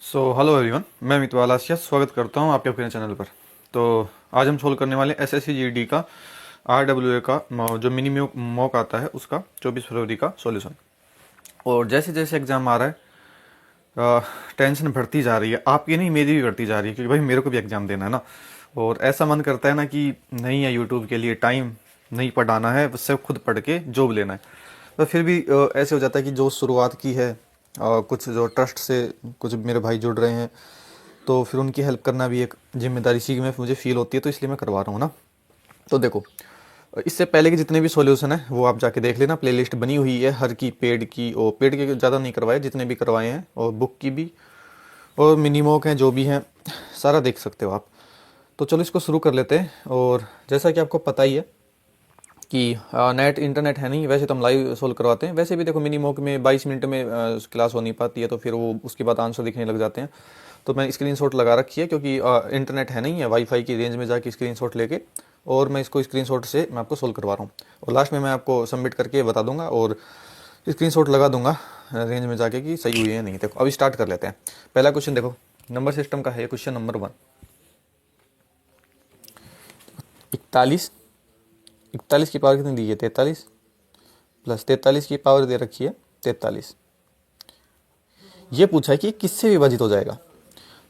Hello everyone, मैं मितवाल आसिया स्वागत करता हूं आपके अपने चैनल पर। तो आज हम सोल्व करने वाले एसएससी जीडी का आरडब्ल्यूए का जो मिनी मॉक आता है उसका 24 फरवरी का सॉल्यूशन। और जैसे जैसे एग्ज़ाम आ रहा है टेंशन बढ़ती जा रही है, आपकी नहीं मेरी भी बढ़ती जा रही है, क्योंकि भाई मेरे को भी एग्ज़ाम देना है ना। और ऐसा मन करता है ना कि नहीं है यूट्यूब के लिए टाइम, नहीं पढ़ाना है, उससे खुद पढ़ के जॉब लेना है। तो फिर भी ऐसे हो जाता है कि जो शुरुआत की है कुछ जो ट्रस्ट से कुछ मेरे भाई जुड़ रहे हैं, तो फिर उनकी हेल्प करना भी एक जिम्मेदारी सी में मुझे फील होती है, तो इसलिए मैं करवा रहा हूँ ना। तो देखो, इससे पहले के जितने भी सॉल्यूशन है वो आप जाके देख लेना, प्लेलिस्ट बनी हुई है हर की, पेड की और पेड के ज़्यादा नहीं करवाए, जितने भी करवाए हैं, और बुक की भी और मिनीमोक हैं जो भी हैं, सारा देख सकते हो आप। तो चलो इसको शुरू कर लेते हैं। और जैसा कि आपको पता ही है कि नेट इंटरनेट है नहीं, वैसे तो हम लाइव सोल्व करवाते हैं, वैसे भी देखो मिनी मॉक में 22 मिनट में क्लास हो नहीं पाती है, तो फिर वो उसके बाद आंसर दिखने लग जाते हैं। तो मैं स्क्रीनशॉट लगा रखी है, क्योंकि इंटरनेट है नहीं है, वाईफाई की रेंज में जाके स्क्रीनशॉट लेके और मैं इसको स्क्रीनशॉट से मैं आपको सोल्व करवा रहा हूँ। और लास्ट में मैं आपको सबमिट करके बता दूंगा और स्क्रीनशॉट लगा दूंगा रेंज में जाके कि सही हुई है या नहीं। देखो अभी स्टार्ट कर लेते हैं। पहला क्वेश्चन देखो, नंबर सिस्टम का है क्वेश्चन नंबर 1। 41, 41 की पावर कितनी दी है? 43 प्लस 43 की पावर दे रखी है 43। ये पूछा है कि किससे विभाजित हो जाएगा।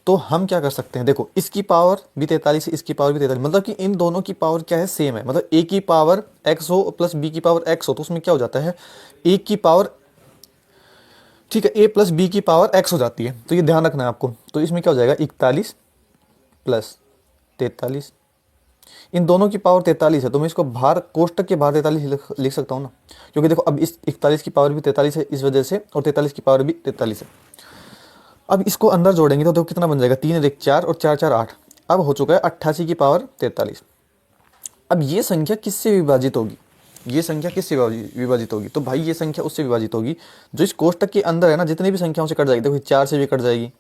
तो हम क्या कर सकते हैं, देखो इसकी पावर भी 43 है, इसकी पावर भी 43, मतलब कि इन दोनों की पावर क्या है, सेम है। मतलब ए की पावर x हो प्लस बी की पावर x हो, तो उसमें क्या हो जाता है, ए की पावर, ठीक है, ए प्लस बी की पावर x हो जाती है। तो ये ध्यान रखना है आपको। तो इसमें क्या हो जाएगा, 41 प्लस 43, इन दोनों की पावर 43 है, तो मैं इसको बाहर कोष्टक के बाहर 43 लिख सकता हूँ ना, क्योंकि देखो अब इस 41 की पावर भी 43 है इस वजह से, और 43 की पावर भी 43 है। अब इसको अंदर जोड़ेंगे तो देखो कितना बन जाएगा, 3 1 4 और 4 4 8। अब हो चुका है 88 की पावर 43। अब ये संख्या किससे विभाजित होगी, ये संख्या किससे विभाजित होगी? तो भाई ये संख्या उससे विभाजित होगी जो इस कोष्टक के अंदर है ना, जितनी भी संख्याओं से कट जाएगी। देखो 4 से भी कट जाएगी,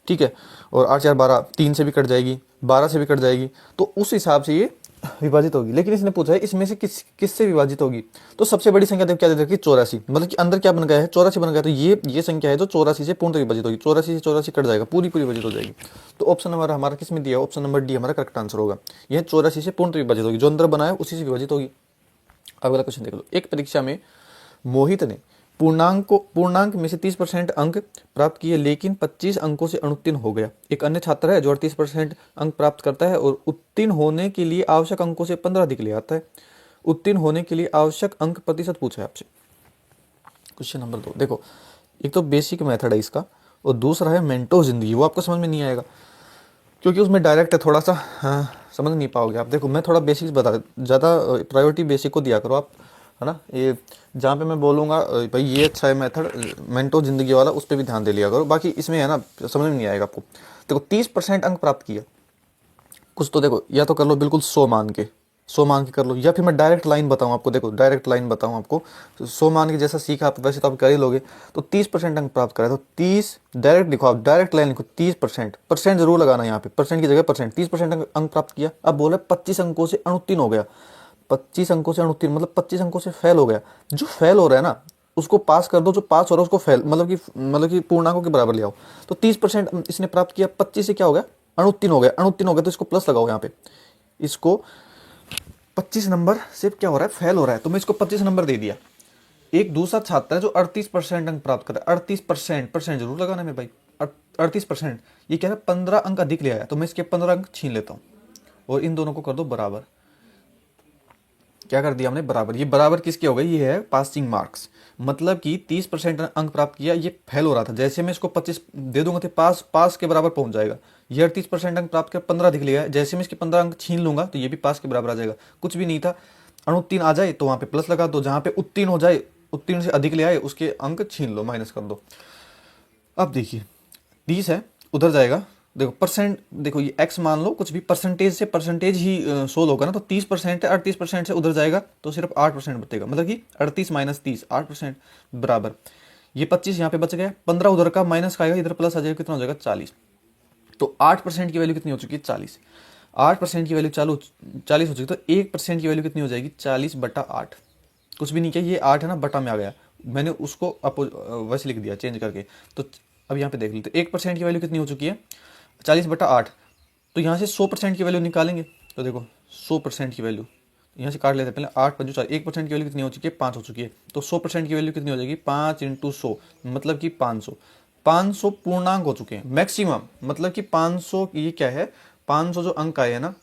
ठीक है, और 8 4 12, 3 से भी कट जाएगी, 12 से भी कट जाएगी, तो उस हिसाब से ये विभाजित होगी। लेकिन इसने पूछा है इसमें से किससे विभाजित होगी। तो सबसे बड़ी संख्या देखो क्या दे रखी है, 84, मतलब कि अंदर क्या बन गया है, 84 बन गया। तो ये संख्या है जो 84 से पूर्ण विभाजित होगी, 84 से 84 कट जाएगा, पूरी पूरी विभाजित हो जाएगी। तो ऑप्शन नंबर हमारा किस में दिया है, ऑप्शन नंबर डी हमारा करेक्ट आंसर होगा। यह 84 से पूर्ण विभाजित होगी, जो अंदर बनाया उसी से विभाजित होगी। अगला क्वेश्चन देख लो, एक परीक्षा में मोहित ने पूर्णांक में से 30% अंक प्राप्त किए, लेकिन 25 अंकों से अनुत्तीर्ण हो गया। एक अन्य छात्र है जो 38% अंक प्राप्त करता है और उत्तीर्ण होने के लिए आवश्यक अंकों से 15 अधिक ले आता है। उत्तीर्ण होने के लिए आवश्यक अंक प्रतिशत पूछा है आपसे। क्वेश्चन नंबर 2 देखो, एक तो बेसिक मेथड है इसका, और दूसरा है मेंटो जिंदगी। वो आपको समझ में नहीं आएगा, क्योंकि उसमें डायरेक्ट है, थोड़ा सा समझ नहीं पाओगे आप। देखो मैं थोड़ा बेसिक्स बता, ज़्यादा प्रायोरिटी बेसिक को दिया करो आप, है ना। ये जहाँ पे मैं बोलूँगा भाई ये अच्छा है मेथड मेंटो जिंदगी वाला, उस पर भी ध्यान दे लिया करो। बाकी इसमें है ना, समझ में नहीं आएगा आपको। देखो 30% अंक प्राप्त किया, कुछ तो देखो या तो कर लो बिल्कुल 100 मान के, 100 मान के कर लो, या फिर मैं डायरेक्ट लाइन बताऊँ आपको। देखो डायरेक्ट लाइन बताऊँ आपको, 100 मान के जैसा सीखा आप वैसे तो आप कर ही लोगे। तो 30% अंक प्राप्त करा, तो 30 डायरेक्ट लिखो, आप डायरेक्ट लाइन लिखो 30%, परसेंट जरूर लगाना यहाँ पे, परसेंट की जगह परसेंट। 30% अंक प्राप्त किया, अब बोला 25 अंकों से अनुत्तीर्ण हो गया। 25 अंकों से अनुत्तीर्ण मतलब 25 अंकों से फेल हो गया। जो फेल हो रहा है ना उसको पास कर दो, जो पास हो रहा है उसको फेल, मतलब कि पूर्णांकों के बराबर ले आओ। तो 30% इसने प्राप्त किया, 25 से क्या हो गया, अनुत्तीर्ण हो गया। अनुत्तीर्ण हो गया तो इसको प्लस लगाओ यहाँ पे, इसको 25 नंबर से क्या हो रहा है, फेल हो रहा है, तो मैं इसको 25 नंबर दे दिया। एक दूसरा छात्र है जो 38% अंक प्राप्त कर रहा है, 38%, परसेंट जरूर लगाना है भाई, 38%। ये कह रहा है 15 अंक अधिक ले आया, तो मैं इसके 15 अंक छीन लेता हूँ और इन दोनों को कर दो बराबर। क्या कर दिया हमने, बराबर। ये बराबर किसके हो गए, ये है पासिंग मार्क्स। मतलब कि 30% अंक प्राप्त किया, ये फेल हो रहा था, जैसे मैं इसको 25 दे दूंगा तो पास के बराबर पहुंच जाएगा। ये 38% अंक प्राप्त कर 15 दिख लिया है, जैसे मैं इसके 15 अंक छीन लूंगा तो ये भी पास के बराबर आ जाएगा। कुछ भी नहीं था, अनुत्तीर्ण आ जाए तो वहां पे प्लस लगा दो, जहां पे उत्तीर्ण हो जाए, उत्तीर्ण से अधिक ले आए उसके अंक छीन लो, माइनस कर दो। अब देखिए 30 है, उधर जाएगा, देखो परसेंट, देखो ये x मान लो, कुछ भी परसेंटेज से परसेंटेज ही सोल होगा ना, तो 30% है, 38% से उधर जाएगा तो सिर्फ 8% बचेगा, मतलब कि 38 माइनस 30, 8% बराबर। ये 25 यहाँ पे बच गया, 15 उधर का माइनस का आएगा, इधर प्लस आ जाएगा, कितना हो जाएगा 40। तो 8% की वैल्यू कितनी हो चुकी है, 40। 8% की वैल्यू 40 हो चुकी, तो 1% की वैल्यू कितनी हो जाएगी, 40/8। कुछ भी नहीं किया, ये 8 है ना, बटा में आ गया, मैंने उसको वैसे लिख दिया चेंज करके। तो अब यहाँ पे देख लेते, 1% की वैल्यू कितनी हो चुकी है, 40/8। तो यहाँ से 100% की वैल्यू निकालेंगे। तो देखो 100% की वैल्यू यहाँ से काट लेते हैं पहले, 8 5 4, 1% की वैल्यू कितनी हो चुकी है, 5 हो चुकी है। तो 100% की वैल्यू कितनी हो जाएगी, 5 × 100 मतलब कि 500। 500 पूर्णांक हो चुके हैं मैक्सिमम, मतलब कि 500 ये क्या है, 500 जो अंक आए हैं ना,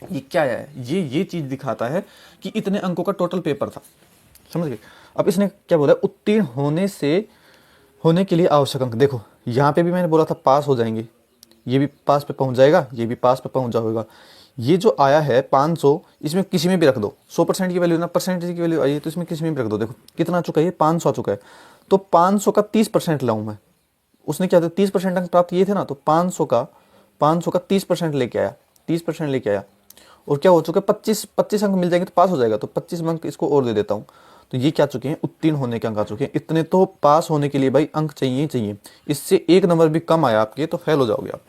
ये क्या है, ये चीज दिखाता है कि इतने अंकों का टोटल पेपर था, समझ गए। अब इसने क्या बोला, उत्तीर्ण होने के लिए आवश्यक अंक। देखो यहाँ पे भी मैंने बोला था पास हो जाएंगे, ये भी पास पे पहुंच जाएगा, ये भी पास पे पहुंच जाएगा। ये जो आया है 500, इसमें किसी में भी रख दो, 100% की वैल्यू ना, परसेंटेज की वैल्यू आई है तो इसमें किसी में भी रख दो। देखो कितना आ चुका है, 500 आ चुका है। तो 500 का 30% लाऊं मैं, उसने क्या था 30% अंक प्राप्त किए थे ना, तो 500 का 30% लेके आया, 30% लेके आया। और क्या हो चुका है, 25 अंक मिल जाएंगे तो पास हो जाएगा। तो 25 अंक इसको और दे देता हूँ। तो ये क्या चुके हैं, उत्तीर्ण होने के अंक आ चुके हैं। इतने तो पास होने के लिए भाई अंक चाहिए चाहिए। इससे एक नंबर भी कम आया आपके तो फेल हो जाओगे आप।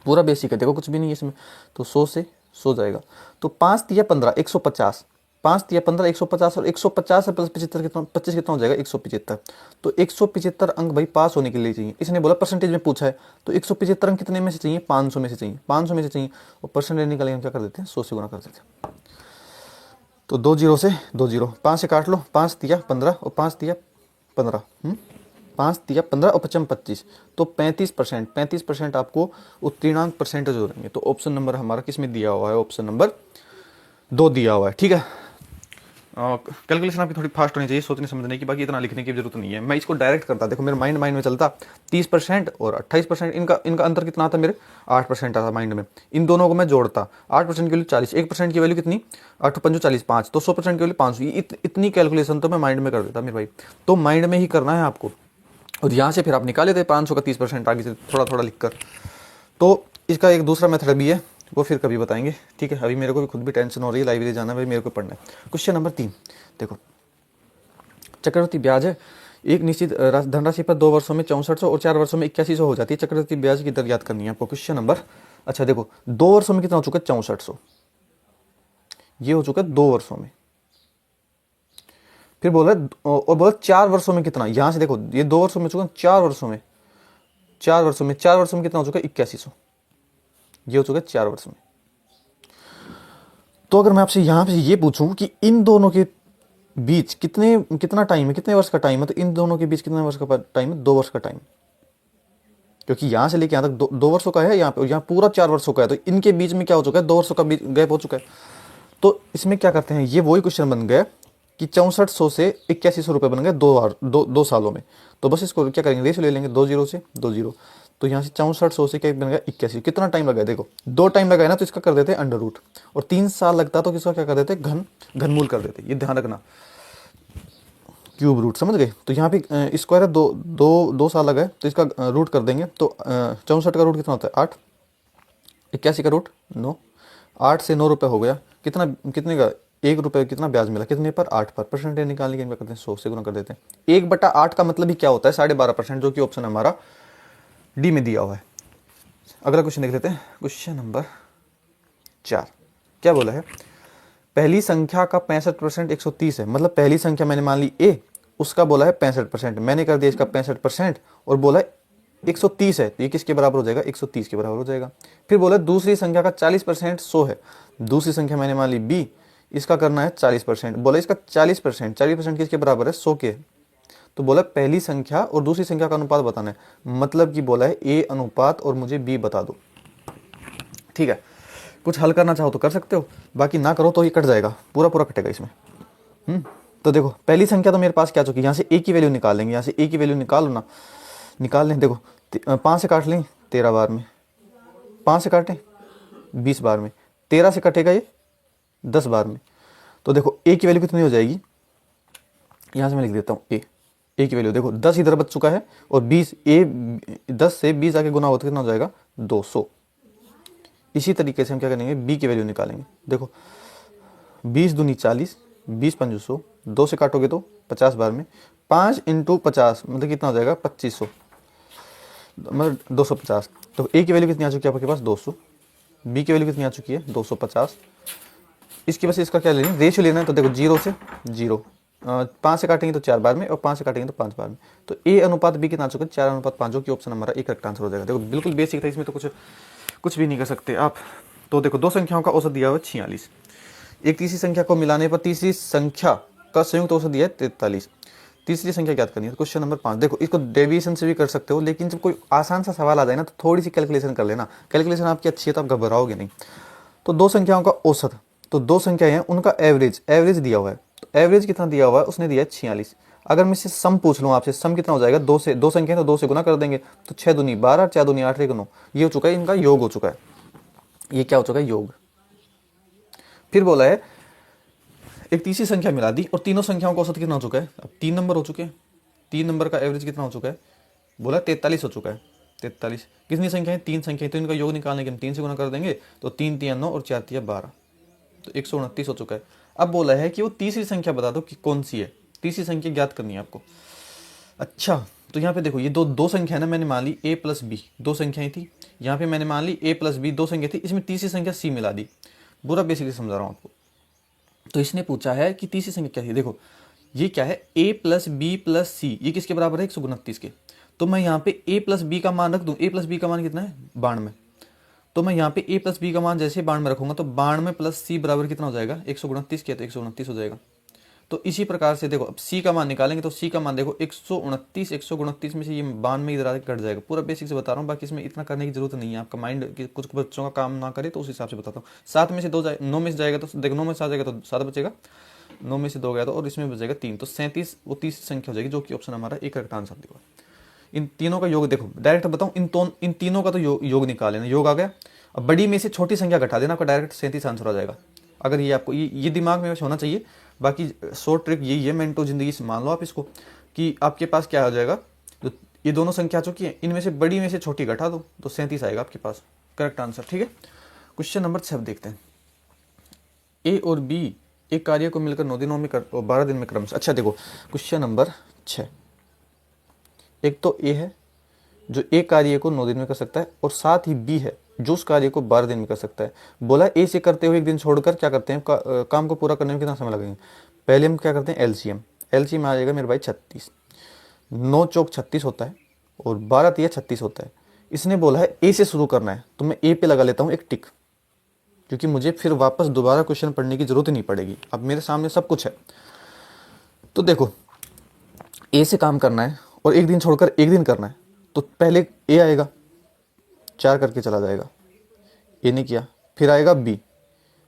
पूरा बेसिक है, देखो कुछ भी नहीं है इसमें। तो 100 से 100 जाएगा। तो 5 × 15 150, 5 × 15 150, और 150 से प्लस 75 कितना, 25 कितना हो जाएगा, 175। तो 175 अंक भाई पास होने के लिए चाहिए। इसने बोला परसेंटेज में पूछा है, तो 175 अंक कितने में से चाहिए, 500 में से चाहिए, 500 में से चाहिए। और परसेंटेज निकालेंगे हम क्या कर देते हैं, 100 से गुना कर देते हैं। तो 2 0 से 2 0, 5 से काट लो, 5 × 15 और 5 × 15, 5 × 15 और 5 × 25, तो 35% आपको उत्तीर्णांक परसेंटेज हो जाएंगे। तो ऑप्शन नंबर हमारा किस में दिया हुआ है, ऑप्शन नंबर 2 दिया हुआ है। ठीक है, कैलकुलेशन आपकी थोड़ी फास्ट होनी चाहिए सोचने समझने की, बाकी इतना लिखने की जरूरत नहीं है। मैं इसको डायरेक्ट करता, देखो मेरे माइंड में चलता 30% और 28%, इनका अंतर कितना आता, मेरे 8% आता माइंड में। इन दोनों को मैं जोड़ता, 8% की वैल्यू 40, 1% की वैल्यू कितनी, 8 × 5 = 40, 5, तो 100% की वैल्यू 500। इतनी कैलकुलेशन तो मैं माइंड में कर देता मेरे भाई। तो माइंड में ही करना है आपको, और यहाँ से फिर आप निकाले थे 500 का 30% आगे से थोड़ा थोड़ा लिखकर। तो इसका एक दूसरा मेथड भी है, वो फिर कभी बताएंगे। ठीक है, अभी मेरे को भी खुद भी टेंशन हो रही है, लाइब्रेरी जाना है भाई, मेरे को पढ़ना है। क्वेश्चन नंबर 3 देखो, चक्रवृद्धि ब्याज है एक निश्चित धनराशि पर 2 वर्षों में 6400 और 4 वर्षों में 8100 हो जाती है। चक्रवृद्धि ब्याज की दर याद करनी है आपको। क्वेश्चन नंबर, अच्छा देखो 2 वर्षों में कितना हो चुका है, 6400, ये हो चुका है 2 वर्षों में। फिर बोला और बोला 4 वर्षों में कितना, यहां से देखो ये 2 वर्षों में चुका, 4 वर्षों में कितना हो चुका है, 8100, ये हो चुका है 4 वर्ष में। तो अगर मैं आपसे यहां पे ये पूछूं कि इन दोनों के बीच कितना टाइम है, कितने वर्ष का टाइम है, तो इन दोनों के बीच कितने वर्ष का टाइम है, 2 वर्ष का टाइम। क्योंकि यहां से लेके यहां तक 2 वर्षों का है, यहाँ पूरा 4 वर्षों का है, तो इनके बीच में क्या हो चुका है, 2 वर्षों का गैप हो चुका है। तो इसमें क्या करते हैं, ये वही क्वेश्चन बन गया कि 6400 से 8100 रुपये बन गए 2 सालों में। तो बस इसको क्या करेंगे, रेशियो ले लेंगे, 2 0 से 2 0। तो यहाँ से 6400 से क्या बन गया, 81। कितना टाइम लगा, देखो 2 टाइम लगाए ना, तो इसका कर देते हैं अंडर रूट, और 3 साल लगता तो इसका क्या कर देते, घनमूल कर देते। ये ध्यान रखना, क्यूब रूट, समझ गए। तो यहाँ पे स्क्वायर है, 2 साल लगा है, तो इसका रूट कर देंगे। तो 64 का रूट कितना होता है, 8, 81 का रूट 9, 8 से 9 रुपये हो गया। कितने का, 1 रुपये कितना ब्याज मिला, कितने पर, 8 पर। परसेंटेज निकालने के लिए करते हैं 100 से गुना कर देते हैं। 1/8 का मतलब ही क्या होता है, 12.5%, जो कि ऑप्शन हमारा डी में दिया हुआ है। अगला क्वेश्चन देख लेते हैं, क्वेश्चन नंबर 4 क्या बोला है, पहली संख्या का 65% 130 है। मतलब पहली संख्या मैंने मान ली ए, उसका बोला है 65%, मैंने कर दिया इसका 65% और बोला है 130 है, तो ये किसके बराबर हो जाएगा, 130 के बराबर हो जाएगा। फिर बोला दूसरी संख्या का 40% 100 है। दूसरी संख्या मैंने मान ली बी, इसका करना है 40%, बोला इसका 40% किसके बराबर है, 100 के। तो बोला पहली संख्या और दूसरी संख्या का अनुपात बताना है, मतलब कि बोला है ए अनुपात और मुझे बी बता दो। ठीक है, कुछ हल करना चाहो तो कर सकते हो, बाकी ना करो तो ये कट जाएगा, पूरा कटेगा इसमें। तो देखो पहली संख्या तो मेरे पास क्या चुकी है, यहाँ से ए की वैल्यू निकाल लेंगे, यहाँ से ए की वैल्यू निकाल लो ना, निकाल लें। देखो 5 से काट लें 13 बार में, 5 से काटें 20 बार में, 13 से कटेगा ये 10 बार में। तो देखो ए की वैल्यू कितनी हो जाएगी, यहाँ से मैं लिख देता हूँ ए की वैल्यू, देखो 10 इधर बच चुका है और 20, 10 से 20 आके गुना होता कितना हो जाएगा, 200। इसी तरीके से हम क्या करेंगे, बी की वैल्यू निकालेंगे। देखो 20 दूनी 40, 20 × 5 100, 2 से काटोगे तो 50 बार में, 5 × 50 मतलब कितना हो जाएगा, 2500, मतलब 250। तो ए की वैल्यू कितनी आ चुकी है आपके पास, 200। बी की वैल्यू कितनी आ चुकी है, 250। इसकी वजह से इसका क्या लेना है, रेशियो लेना है। तो देखो 0 से 0, 5 से काटेंगे तो 4 बार में और 5 से काटेंगे तो 5 बार में। तो ए अनुपात बी कितना आ चुका है 4:5, जो कि ऑप्शन हमारा एक करेक्ट आंसर हो जाएगा। देखो बिल्कुल बेसिक था, इसमें तो कुछ भी नहीं कर सकते आप। तो देखो दो संख्याओं का औसत दिया हुआ है 46, एक तीसरी संख्या को मिलाने पर तीसरी संख्या का संयुक्त औसत दिया है 43, तीसरी संख्या ज्ञात करनी है। क्वेश्चन नंबर 5, देखो इसको डेविएशन से भी कर सकते हो, लेकिन जब कोई आसान सा सवाल आ जाए ना तो थोड़ी सी कैलकुलेशन कर लेना, कैलकुलेशन आपकी अच्छी है तो आप घबराओगे नहीं। तो दो संख्याओं का औसत, तो दो संख्याएं हैं उनका एवरेज दिया हुआ है। तो एवरेज कितना दिया हुआ है, उसने दिया है 46। अगर मैं इससे सम पूछ लूँ आपसे, सम कितना हो जाएगा, दो संख्या तो 2 से गुना कर देंगे, तो 6 दूनी 12, 4 दूनी 8, 1 9, ये हो चुका है, इनका योग हो चुका है। ये क्या हो चुका है, योग। फिर बोला है एक तीसरी संख्या मिला दी और तीनों संख्याओं का औसत कितना हो चुका है, अब 3 नंबर हो चुके हैं। 3 नंबर का एवरेज कितना हो चुका है, बोला 43 हो चुका है। 43 कितनी संख्या है, 3 संख्या है, तो इनका योग निकालने के हम 3 से गुना कर देंगे, तो 3 3 9 और 4 3 12, तो 129 हो चुका है। अब बोला है कि वो तीसरी संख्या बता दो कि कौन सी है, तीसरी संख्या ज्ञात करनी है आपको। अच्छा, तो यहाँ पे देखो ये दो संख्या है ना, मैंने मान ली a प्लस बी, दो संख्याएं थी, यहाँ पे मैंने मान ली a प्लस बी, दो संख्या थी, इसमें तीसरी संख्या c मिला दी। पूरा बेसिकली समझा रहा हूँ आपको। तो इसने पूछा है कि तीसरी संख्या क्या थी, देखो ये क्या है, a प्लस बी प्लस सी, ये किसके बराबर है, 129 के। तो मैं यहाँ पे a प्लस बी का मान रख दूँ, a प्लस बी का मान कितना है 92, तो मैं यहाँ पे a प्लस बी का मान जैसे 92 में रखूंगा तो 92 प्लस c बराबर कितना हो जाएगा, 129 किया तो 129 हो जाएगा। तो इसी प्रकार से देखो अब c का मान निकालेंगे, तो c का मान देखो 129 में से ये 92 इधर आके कट जाएगा। पूरा बेसिक से बता रहा हूँ, बाकी इसमें इतना करने की जरूरत नहीं है, आपका माइंड कुछ बच्चों का काम ना करे तो उस हिसाब से बताता हूँ। 7 में से 2 9 में से जाएगा तो देखो 9 में से आ जाएगा तो 7 बचेगा, 9 में से 2 गया तो, और इसमें बचेगा 3, तो 37 वो तीसरी संख्या हो जाएगी, जो कि ऑप्शन हमारा एक करेक्ट आंसर दिया। इन तीनों का योग देखो, डायरेक्ट बताऊँ, इन तीनों का तो योग निकाल लेना, योग आ गया। अब बड़ी में से छोटी संख्या घटा देना, आपका डायरेक्ट 37 आंसर आ जाएगा। अगर ये आपको ये दिमाग में होना चाहिए। बाकी शॉर्ट ट्रिक यही है, मेंटो जिंदगी से मान लो आप इसको, कि आपके पास क्या हो जाएगा, तो ये दोनों संख्या आ चुकी है, इनमें से बड़ी में से छोटी घटा दो तो 37 आएगा आपके पास करेक्ट आंसर। ठीक है, क्वेश्चन नंबर 6 देखते हैं। ए और बी एक कार्य को मिलकर 9 दिनों में और 12 दिन में क्रम से। अच्छा देखो क्वेश्चन नंबर 6, एक तो ए है जो एक कार्य को 9 दिन में कर सकता है, और साथ ही बी है जो उस कार्य को 12 दिन में कर सकता है। बोला ए से करते हुए एक दिन छोड़कर क्या करते हैं, काम को पूरा करने में कितना समय लगेगा। पहले हम क्या करते हैं, एलसीएम आ जाएगा मेरे भाई 36, 9 चौक 36 होता है और 12 तिया 36 होता है। इसने बोला है ए से शुरू करना है, तो मैं ए पे लगा लेता हूँ एक टिक, क्योंकि मुझे फिर वापस दोबारा क्वेश्चन पढ़ने की जरूरत नहीं पड़ेगी, अब मेरे सामने सब कुछ है। तो देखो ए से काम करना है और एक दिन छोड़कर एक दिन करना है, तो पहले ए आएगा 4 करके चला जाएगा, ए ने किया, फिर आएगा बी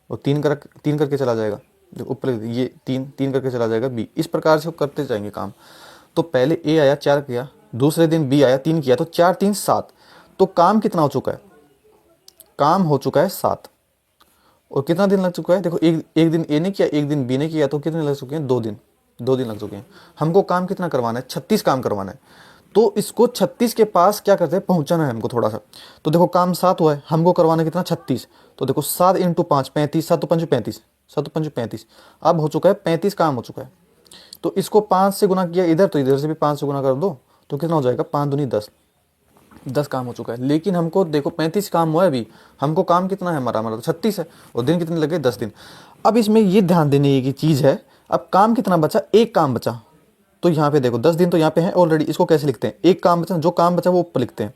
और 3 करके चला जाएगा, जो ऊपर ये 3 करके चला जाएगा बी। इस प्रकार से वो करते जाएंगे काम। तो पहले ए आया 4 किया, दूसरे दिन बी आया 3 किया, तो 4 3 7, तो काम कितना हो चुका है, काम हो चुका है 7। और कितना दिन लग चुका है, देखो एक दिन ए ने किया, एक दिन बी ने किया, तो कितने लग चुके हैं, 2 दिन, 2 दिन लग चुके हैं। हमको काम कितना करवाना है, 36 काम करवाना है। तो इसको 36 के पास क्या करते हैं, पहुंचाना है हमको थोड़ा सा। तो देखो काम 7 हुआ है, हमको करवाना कितना 36, तो देखो 7 × 5 35, 7 5 35, 7 5 35, अब हो चुका है 35 काम हो चुका है। तो इसको 5 से गुना किया इधर, तो इधर से भी 5 से गुना कर दो, तो कितना हो जाएगा, 5 दूनी 10, 10 काम हो चुका है। लेकिन हमको देखो 35 काम हुआ है अभी, हमको काम कितना है हमारा तो 36 है, और दिन कितने लगे, 10 दिन। अब इसमें ये ध्यान देने की चीज़ है, अब काम कितना बचा, एक काम बचा, तो यहाँ पे देखो 10 दिन तो यहाँ पे है ऑलरेडी, इसको कैसे लिखते हैं, एक काम बचा, जो काम बचा वो ऊपर लिखते हैं।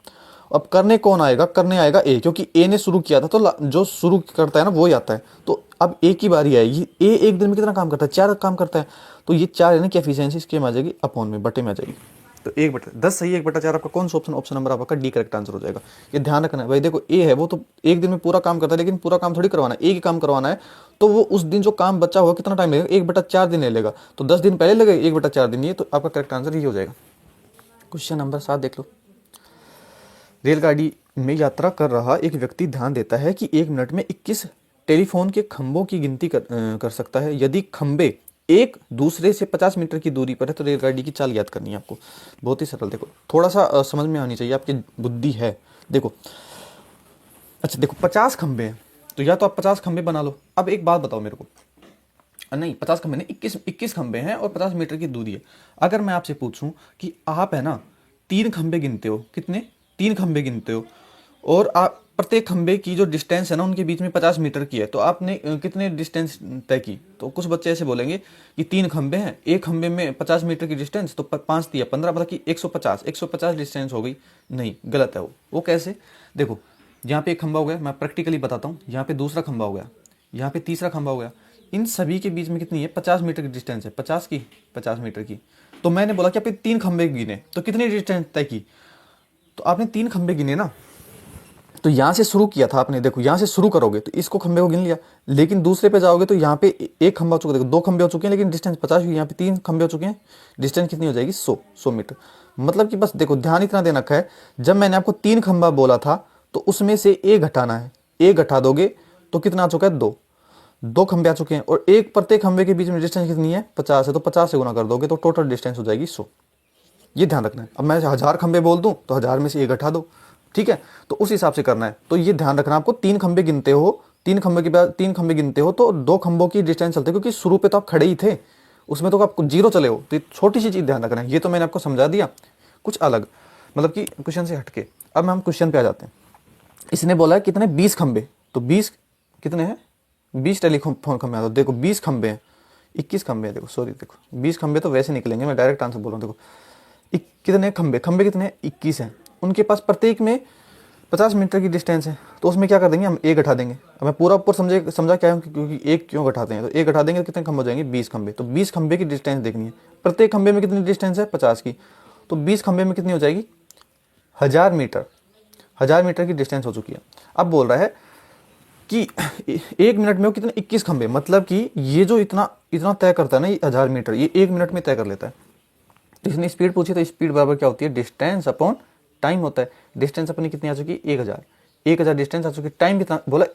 अब करने कौन आएगा, करने आएगा ए, क्योंकि ए ने शुरू किया था, तो जो शुरू करता है ना वो ही आता है। तो अब ए की बारी आएगी, ए एक दिन में कितना काम करता है, 4 काम करता है, तो ये 4 है ना कि एफिशिएंसी इसके में आ जाएगी, अपॉन में बटे में आ जाएगी। तो 1/10 सही, 1/4 आपका कौन सा ऑप्शन नंबर आपका डी करेक्ट आंसर हो जाएगा। ये ध्यान रखना है भाई, देखो ए है वो तो एक दिन में पूरा काम करता है, लेकिन पूरा काम थोड़ी करवाना है, एक ही काम करवाना है। तो वो उस दिन जो काम बचा हुआ कितना टाइम लगेगा, 1/4 दिन ले लेगा, तो 10 दिन पहले लगे, 1/4 दिन, ये तो आपका करेक्ट आंसर ये हो जाएगा। क्वेश्चन नंबर 7 देख लो। रेलगाड़ी में यात्रा कर रहा एक व्यक्ति ध्यान देता है कि 1 मिनट में 21 टेलीफोन के खंभों की गिनती कर सकता है। यदि खंभे एक दूसरे से 50 मीटर की दूरी पर है तो रेलगाड़ी की चाल याद करनी है आपको। बहुत ही सरल, देखो थोड़ा सा समझ में आनी चाहिए, आपकी बुद्धि है। देखो अच्छा देखो 50 खंभे हैं, तो या तो आप 50 खंभे बना लो। अब एक बात बताओ मेरे को, नहीं 50 खंभे नहीं, 21 खंभे हैं और 50 मीटर की दूरी है। अगर मैं आपसे पूछूं कि आप है ना 3 खंभे गिनते हो, कितने 3 खंभे गिनते हो, और आप प्रत्येक खंबे की जो डिस्टेंस है ना उनके बीच में 50 मीटर की है, तो आपने कितने डिस्टेंस तय की? तो कुछ बच्चे ऐसे बोलेंगे कि 3 खंबे हैं, एक खंबे में 50 मीटर की डिस्टेंस, तो 5 दिया 15, मतलब कि 150 डिस्टेंस हो गई। नहीं, गलत है वो कैसे? देखो, यहाँ पे एक खंबा हो गया, मैं प्रैक्टिकली बताता हूँ, यहाँ पे दूसरा खंबा हो गया, यहाँ पे तीसरा खंबा हो गया, इन सभी के बीच में कितनी है? 50 मीटर की डिस्टेंस है, 50 मीटर की। तो मैंने बोला कि आपने 3 खंबे गिने, तो कितनी डिस्टेंस तय की? तो आपने 3 खंबे गिने ना, तो यहाँ से शुरू किया था आपने, देखो यहाँ से शुरू करोगे तो इसको खंबे को गिन लिया, लेकिन दूसरे पे जाओगे तो यहाँ पे एक खंबा हो चुका है, देखो 2 खंबे हो चुके हैं लेकिन डिस्टेंस 50 हुई, यहाँ पे 3 खंबे हो चुके हैं, डिस्टेंस कितनी हो जाएगी? 100 मीटर। मतलब कि बस देखो ध्यान इतना देना है, जब मैंने आपको 3 खंबा बोला था तो उसमें से एक घटाना है, एक घटा दोगे तो कितना आ चुका है? 2 खंबे आ चुके हैं, और एक प्रत्येक खंबे के बीच में डिस्टेंस कितनी है? 50 है, तो 50 से गुना कर दोगे तो टोटल डिस्टेंस हो जाएगी 100। ये ध्यान रखना है। अब मैं 1000 खंबे बोल दूं तो 1000 में से एक घटा दो, ठीक है? तो उस हिसाब से करना है। तो ये ध्यान रखना आपको, 3 खंबे गिनते हो, 3 खंबे के बाद 3 खंबे गिनते हो तो 2 खंबों की डिस्टेंस चलते, क्योंकि शुरू पे तो आप खड़े ही थे, उसमें तो आप 0 चले हो। तो छोटी सी चीज ध्यान रखना है। ये तो मैंने आपको समझा दिया कुछ अलग, मतलब कि क्वेश्चन से हटके। अब हम क्वेश्चन पे आ जाते हैं। इसने बोला है कितने? 20 खंबे, तो 20 कितने हैं? 20 टेलीफोन खंबे। तो देखो 20 खंबे हैं, 21 खंबे हैं, देखो सॉरी, देखो 20 खंबे तो वैसे निकलेंगे, मैं डायरेक्ट आंसर बोल रहा हूँ। देखो कितने खंबे कितने हैं? 21 हैं। उनके पास प्रत्येक में 50 मीटर की डिस्टेंस है, तो उसमें क्या कर देंगे हम? एक घटा देंगे। अब मैं पूरा ऊपर समझा क्या है, क्योंकि एक क्यों घटाते हैं, तो एक घटा देंगे तो कितने खंबे हो जाएंगे? 20 खंबे। तो 20 खंबे की डिस्टेंस देखनी है, प्रत्येक खंबे में कितनी डिस्टेंस है? 50 की, तो 20 खंबे में कितनी हो जाएगी? 1000 मीटर। 1000 मीटर की डिस्टेंस हो चुकी है। अब बोल रहा है कि 1 मिनट में वो कितने? 21 खंबे, मतलब कि ये जो इतना तय करता है ना, ये 1000 मीटर, ये 1 मिनट में तय कर लेता है। तो इसने स्पीड पूछी, तो स्पीड बराबर क्या होती है? डिस्टेंस अपॉन टाइम होता है। डिस्टेंस अपनी कितनी आ चुकी है? 1000 डिस्टेंस आ चुकी है। टाइम कितना बोला?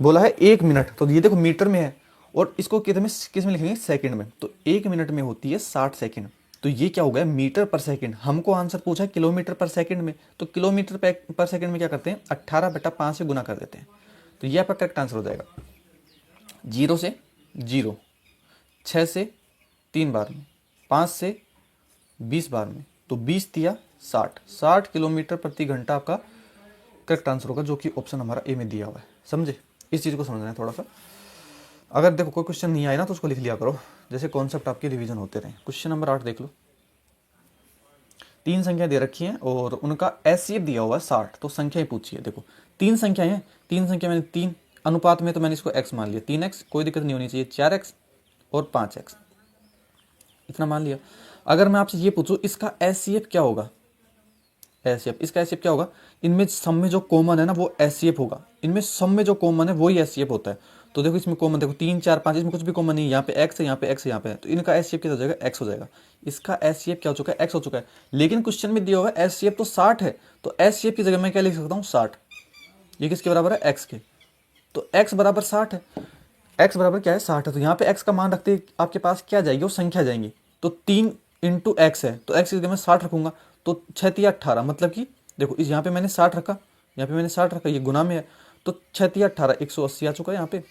बोला है 1 मिनट, तो ये देखो मीटर में है, और इसको किस में लिखेंगे? सेकंड में। तो 1 मिनट में होती है 60 सेकंड, तो ये क्या हो गया? मीटर पर सेकंड। हमको आंसर पूछा है किलोमीटर पर सेकंड में, तो किलोमीटर पर सेकंड में क्या करते हैं? 18/5 से गुना कर देते हैं, तो ये आपका करेक्ट आंसर हो जाएगा। 0 से 0, 6 से 3 बार में, 5 से 20 बार में, तो 20 दिया 60 किलोमीटर प्रति घंटा आपका करेक्ट आंसर होगा, जो कि ऑप्शन हमारा ए में दिया हुआ है। समझे? इस चीज़ को समझना है थोड़ा सा। अगर देखो कोई क्वेश्चन नहीं आए ना तो उसको लिख लिया करो, जैसे कॉन्सेप्ट आपके रिवीजन होते रहे। क्वेश्चन नंबर 8 देख लो। 3 संख्या दे रखी है और उनका एचसीएफ दिया हुआ है 60, तो संख्या ही पूछी है। देखो 3 संख्याएं हैं, 3 संख्या मैंने 3 अनुपात में, तो मैंने इसको x मान लिया, 3x, कोई दिक्कत नहीं होनी चाहिए, 4x और 5x, इतना मान लिया। अगर मैं आपसे ये पूछूं इसका एचसीएफ क्या होगा? इसका एचसीएफ क्या होगा? इनमें सब में जो कॉमन है ना वो एचसीएफ होगा, इनमें सब में जो कॉमन है वही एचसीएफ होता है। तो देखो इसमें कॉमन, देखो 3 4 5, इसमें कुछ भी कॉमन नहीं, यहाँ पे x है, यहाँ पे x है, यहाँ पे है, तो इनका एचसीएफ क्या हो जाएगा? x हो जाएगा। इसका एचसीएफ क्या हो चुका है? x हो चुका है। लेकिन क्वेश्चन में दिया हुआ है एचसीएफ तो 60 है, तो एचसीएफ की जगह मैं क्या लिख सकता हूँ? 60। ये किसके बराबर है? x के। तो x बराबर 60 है, x बराबर क्या है? 60 है। तो यहाँ पे x का मान रखते आपके पास क्या जाएगी? वो संख्या जाएंगी। तो 3 इंटू x है, तो x की जगह मैं 60 रखूंगा, तो 6 तिया 18, मतलब कि देखो इस यहाँ पे मैंने 60 रखा, यहाँ पे मैंने 60 रखा, ये गुना में है, तो 6 तिया 18, 180 आ चुका है। यहाँ पे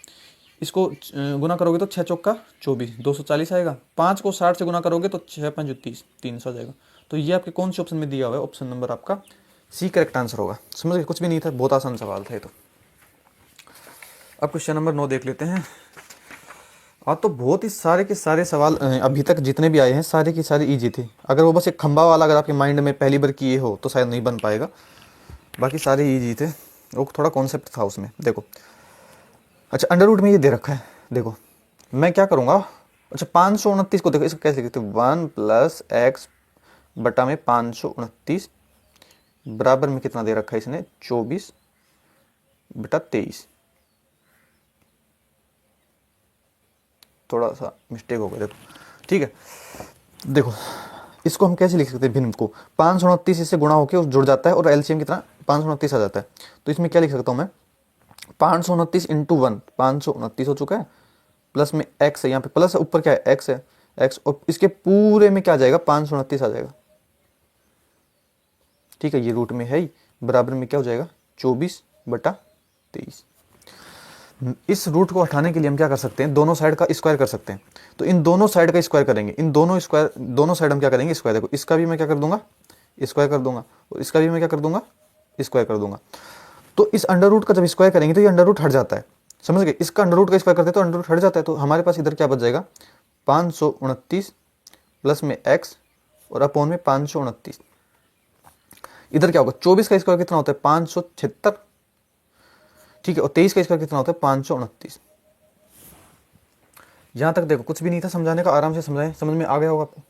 इसको गुना करोगे तो 6 चौका 24, 240 आएगा। 5 को 60 से गुना करोगे तो 6 5 30, 300 जाएगा। तो ये आपके कौन से ऑप्शन में दिया हुआ है? ऑप्शन नंबर आपका सी करेक्ट आंसर होगा। समझ गए? कुछ भी नहीं था, बहुत आसान सवाल था ये तो। अब क्वेश्चन नंबर 9 देख लेते हैं। आज तो बहुत ही सारे के सारे सवाल अभी तक जितने भी आए हैं सारे की सारे इजी थे। अगर वो बस एक खंबा वाला अगर आपके माइंड में पहली बार किए हो तो शायद नहीं बन पाएगा, बाकी सारे इजी थे। वो थोड़ा कॉन्सेप्ट था उसमें। देखो अच्छा, अंडर रूट में ये दे रखा है, देखो मैं क्या करूँगा। अच्छा 529 को देखो, इसको कैसे लिखते हैं? 1 + x बटा में 529 बराबर में कितना दे रखा है इसने? 24/23। थोड़ा सा मिस्टेक हो गया, देखो ठीक है। देखो इसको हम कैसे लिख सकते हैं? भिन्न को 529 इससे गुणा होकर जुड़ जाता है और एलसीएम कितना? 529 आ जाता है। तो इसमें क्या लिख सकता हूँ मैं? 529 इंटू 1, 529 हो चुका है, प्लस में x है, यहाँ पे प्लस ऊपर क्या है? x है, x, और इसके पूरे में क्या आ जाएगा? 529 आ जाएगा। ठीक है, ये रूट में है ही, बराबर में क्या हो जाएगा? 24/23। इस रूट को हटाने के लिए हम क्या कर सकते हैं? दोनों साइड का स्क्वायर कर सकते हैं। तो इन दोनों साइड का स्क्वायर करेंगे, इन दोनों साइड हम क्या करेंगे? स्क्वायर। देखो इसका भी मैं क्या कर दूंगा? स्क्वायर कर दूंगा, और इसका भी मैं क्या कर दूंगा? स्क्वायर कर दूंगा। तो इस अंडर रूट का जब स्क्वायर करेंगे तो ये अंडर रूट हट जाता है, समझ गए। इसका अंडर रूट का स्क्वायर करते हैं तो अंडर रूट हट जाता है। तो हमारे पास इधर क्या बच जाएगा, 529 प्लस में x और अपॉन में 529। इधर क्या होगा, 24 का स्क्वायर कितना होता है 576, ठीक है, और 23 का स्क्वायर कितना होता है 529। यहां तक देखो कुछ भी नहीं था समझाने का, आराम से समझाएं, समझ में आ गया होगा आपको,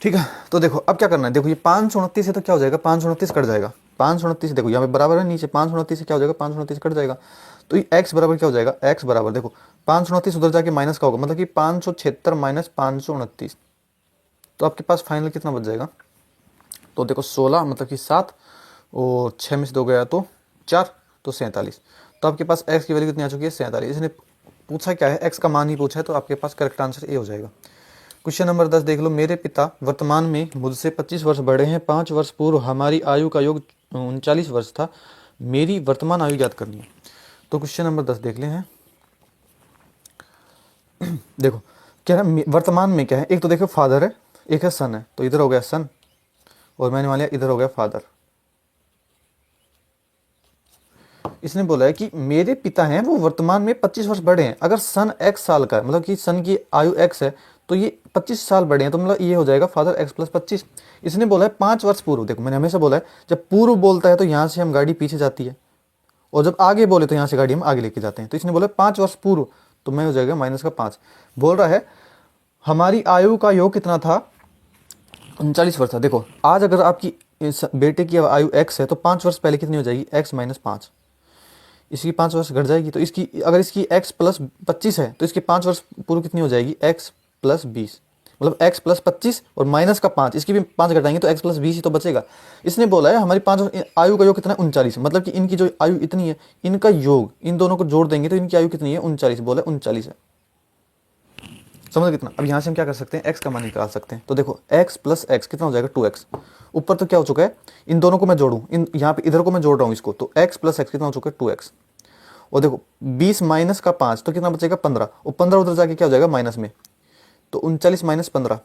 ठीक है। तो देखो अब क्या करना है, देखो ये 529 है तो क्या हो जाएगा, 529 कट जाएगा, 529 देखो यहाँ पे बराबर है नीचे, 529 से क्या हो जाएगा, 529 कट जाएगा। तो ये x बराबर क्या हो जाएगा, x बराबर देखो 529 उधर जाके माइनस का होगा, मतलब कि 576 माइनस 529। तो आपके पास फाइनल कितना बच जाएगा, तो देखो 16 मतलब कि 7 और 6 में से 2 गया तो 4, तो 47। तो आपके पास x की वैल्यू कितनी आ चुकी है, 47। इसने पूछा क्या है, x का मान ही पूछा है, तो आपके पास करेक्ट आंसर ए हो जाएगा। क्वेश्चन नंबर 10 देख लो, मेरे पिता वर्तमान में मुझसे 25 वर्ष बड़े हैं, 5 वर्ष पूर्व हमारी आयु का योग 39 वर्ष था, मेरी वर्तमान आयु याद करनी है। तो क्वेश्चन नंबर 10 देख ले हैं। देखो क्या है, वर्तमान में क्या है, एक तो देखो फादर है, एक है सन है, तो इधर हो गया सन और मैंने मान लिया इधर हो गया फादर। इसने बोला है कि मेरे पिता हैं वो वर्तमान में 25 वर्ष बड़े हैं, अगर सन x साल का है, मतलब कि सन की आयु x है, तो ये 25 साल बड़े हैं, तो मतलब ये हो जाएगा फादर x प्लस 25। इसने बोला है 5 वर्ष पूर्व, देखो मैंने हमेशा बोला है जब पूर्व बोलता है तो यहाँ से हम गाड़ी पीछे जाती है, और जब आगे बोले तो यहाँ से गाड़ी हम आगे लेके जाते हैं। तो इसने बोला 5 वर्ष पूर्व, तो मैं हो जाएगा माइनस का 5। बोल रहा है हमारी आयु का योग कितना था, 39 वर्ष था। देखो आज अगर आपकी इस बेटे की आयु x है तो 5 वर्ष पहले कितनी हो जाएगी, x माइनस 5, इसकी 5 वर्ष घट जाएगी। तो इसकी अगर इसकी x प्लस 25 है तो इसकी 5 वर्ष पूर्व कितनी हो जाएगी, x प्लस 20, मतलब x प्लस 25 और माइनस का 5, इसकी भी 5 घटाएंगे तो x प्लस 20 ही तो बचेगा। इसने बोला है हमारी 5 आयु का योग कितना है, 39, मतलब कि इनकी जो आयु इतनी है, इनका योग इन दोनों को जोड़ देंगे तो इनकी आयु कितनी है, 39, बोला 39 है। समझ कितना। अब यहाँ से हम क्या कर सकते हैं, x का मान निकाल सकते हैं। तो देखो x प्लस x कितना हो जाएगा, 2x। ऊपर तो क्या हो चुका है, इन दोनों को मैं जोड़ूं, इन यहाँ पे इधर को मैं जोड़ रहा हूँ इसको, तो x प्लस x कितना हो चुका है, 2x। और देखो 20 माइनस का 5 तो कितना बचेगा, 15, और 15 उधर जाके क्या हो जाएगा माइनस में, तो 39 माइनस 15,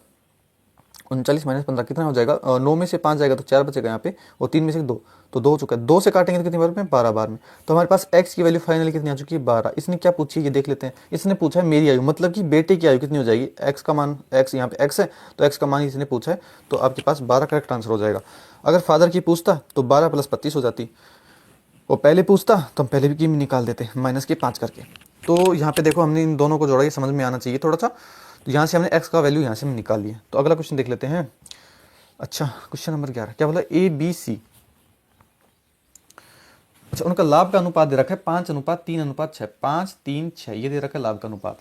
39 माइनस 15 कितना हो जाएगा, 9 में से 5 जाएगा तो 4 बचेगा यहाँ पे, और 3 में से 2, तो 2 हो चुका है। 2 से काटेंगे तो कितनी बार में, 12 बार में। तो हमारे पास x की वैल्यू फाइनली कितनी आ चुकी है, 12। इसने क्या पूछी है ये देख लेते हैं। इसने पूछा है मेरी आयु, मतलब कि बेटे की आयु कितनी हो जाएगी, x का मान, x यहाँ पे x है तो x का मान इसने पूछा है, तो आपके पास 12 करेक्ट आंसर हो जाएगा। अगर फादर की पूछता तो 12 प्लस 25 हो जाती, और पहले पूछता तो हम पहले भी की निकाल देते माइनस के 5 करके। तो यहाँ पे देखो हमने इन दोनों को जोड़ा, ये समझ में आना चाहिए थोड़ा सा। तो यहाँ से हमने x का वैल्यू यहाँ से हम निकाल लिया। तो अगला क्वेश्चन देख लेते हैं। अच्छा क्वेश्चन नंबर 11 क्या बोला, ABC, अच्छा उनका लाभ का अनुपात दे रखा है 5:3:6, 5:3:6 ये दे रखा है लाभ का अनुपात।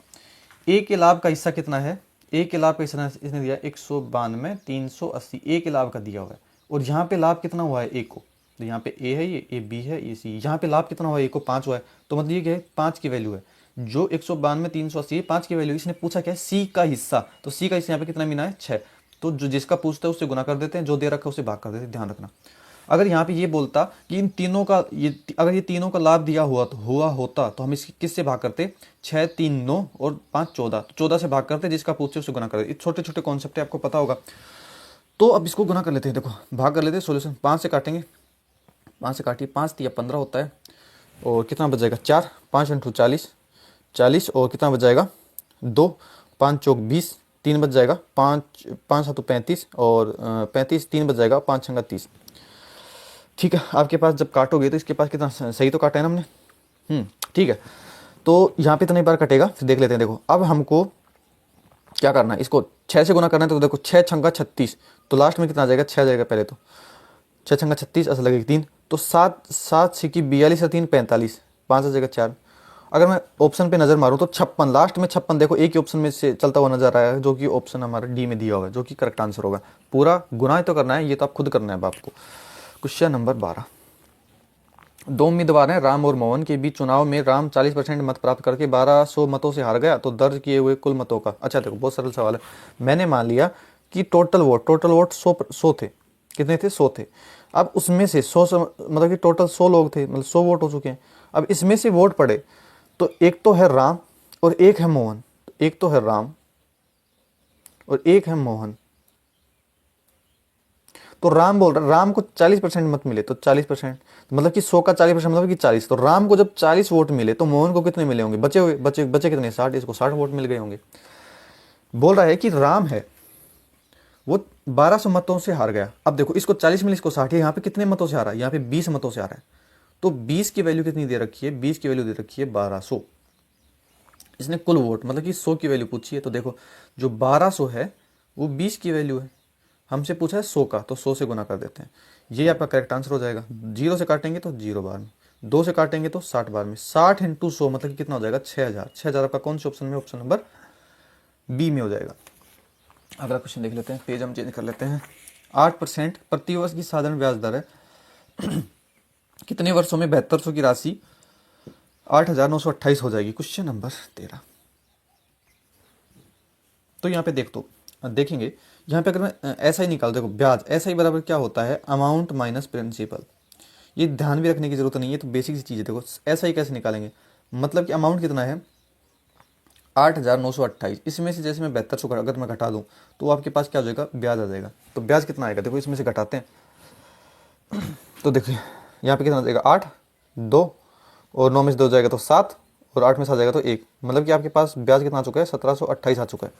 ए के लाभ का हिस्सा कितना है, ए के लाभ का हिस्सा इसने दिया 192, 380 ए के लाभ का दिया हुआ है। और यहाँ पे लाभ कितना हुआ है ए को, तो यहाँ पे ए है, ये बी है, ये सी। यहाँ पे लाभ कितना हुआ है, ए को 5 हुआ है, तो मतलब ये क्या है 5 की वैल्यू है, जो 192, 380 5 की वैल्यू। इसने पूछा क्या है, सी का हिस्सा, तो सी का हिस्सा यहाँ पे कितना मिला है 6। तो जो जिसका पूछता है उससे गुना कर देते हैं, जो दे रखा है उसे भाग कर देते हैं, ध्यान रखना। अगर यहाँ पे ये बोलता कि इन तीनों का अगर ये तीनों का लाभ दिया हुआ होता तो हम इसकी किससे भाग करते, 6 3 9 और 5 14, तो 14 से भाग करते, जिसका पूछते उससे गुना करते। ये छोटे छोटे कॉन्सेप्ट है, आपको पता होगा। तो अब इसको गुना कर लेते हैं, देखो भाग कर लेते हैं। सोल्यूशन 5 से काटेंगे, 5 से काटिए, 5 3 15 होता है, और कितना बच जाएगा 4, 5 × 40, 40, और कितना बच जाएगा 2, 5 चौक 20, 3 बच जाएगा, 5 5 7 35, और 35, 3 बच जाएगा, 5 6 30। ठीक है, आपके पास जब काटोगे तो इसके पास कितना सही तो काटा है ना हमने, ठीक है। तो यहाँ पे इतनी बार कटेगा, फिर देख लेते हैं। देखो अब हमको क्या करना है, इसको 6 से गुना करना है, तो देखो 6 × 36, तो लास्ट में कितना आ जाएगा, 6 जाएगा पहले, तो 6 × 36 ऐसा लगेगा 3, तो 7 7 6 42 और 3 45, 5 आ जाएगा 4। अगर मैं ऑप्शन पे नज़र मारूँ तो 56, लास्ट में 56 देखो एक ही ऑप्शन में से चलता हुआ नजर आया है, जो कि ऑप्शन हमारा डी में दिया हुआ है, जो कि करेक्ट आंसर होगा। पूरा गुना ही तो करना है, ये तो आप खुद करना है आपको। क्वेश्चन नंबर 12, 2 उम्मीदवार हैं राम और मोहन के बीच चुनाव में राम 40% मत प्राप्त करके 1200 मतों से हार गया, तो दर्ज किए हुए कुल मतों का। अच्छा देखो बहुत सरल सवाल है। मैंने मान लिया कि टोटल वोट 100 थे, कितने थे 100 थे। अब उसमें से 100 मतलब कि टोटल 100 लोग थे, मतलब 100 वोट हो चुके हैं। अब इसमें से वोट पड़े तो एक तो है राम और एक है मोहन, एक तो है राम और एक है मोहन। तो राम बोल रहा है राम को 40% मत मिले तो 40%, मतलब कि 100 का 40% मतलब कि 40। तो राम को जब 40 वोट मिले तो मोहन को कितने मिले होंगे, बचे हुए बचे बचे कितने, 60, इसको 60 वोट मिल गए होंगे। बोल रहा है कि राम है वो 1200 मतों से हार गया। अब देखो इसको 40 मिले, इसको 60, यहाँ पे कितने मतों से हारा है, यहाँ पे 20 मतों से हारा है। तो 20 की वैल्यू कितनी दे रखी है, 20 की वैल्यू दे रखी है 1200। इसने कुल वोट मतलब कि 100 की वैल्यू पूछी है, तो देखो जो 1200 है वो 20 की वैल्यू है, हमसे पूछा है 100 का, तो 100 से गुना कर देते हैं, ये आपका करेक्ट आंसर हो जाएगा। 0 से काटेंगे तो 0 बार में, 2 से काटेंगे तो 60 बार में, 60 इंटू 100 मतलब कि कितना हो जाएगा, 6000। 6000 आपका कौन से ऑप्शन में, ऑप्शन नंबर बी में हो जाएगा। अगला क्वेश्चन देख लेते हैं, पेज हम चेंज कर लेते हैं। 8% प्रतिवर्ष की साधारण ब्याज दर है कितने वर्षों में 7200 की राशि 8928 हो जाएगी। Question number 13। तो यहाँ पे देखेंगे यहाँ पे अगर मैं ऐसा ही निकाल, देखो ब्याज ऐसा ही बराबर क्या होता है, अमाउंट माइनस प्रिंसिपल। ये ध्यान भी रखने की जरूरत नहीं है, तो बेसिक सी चीज़ है। देखो ऐसा ही कैसे निकालेंगे, मतलब कि अमाउंट कितना है 8928, इसमें से जैसे मैं 7200 अगर मैं घटा दूं तो आपके पास क्या हो जाएगा, ब्याज आ जाएगा। तो ब्याज कितना आएगा, देखो इसमें से घटाते हैं तो देखिए यहाँ पे कितना आ जाएगा, 8, 2 और 9 में से 2 जाएगा तो 7 और 8 में से आ जाएगा तो 1, मतलब कि आपके पास ब्याज कितना आ चुका है, 1728 आ चुका है।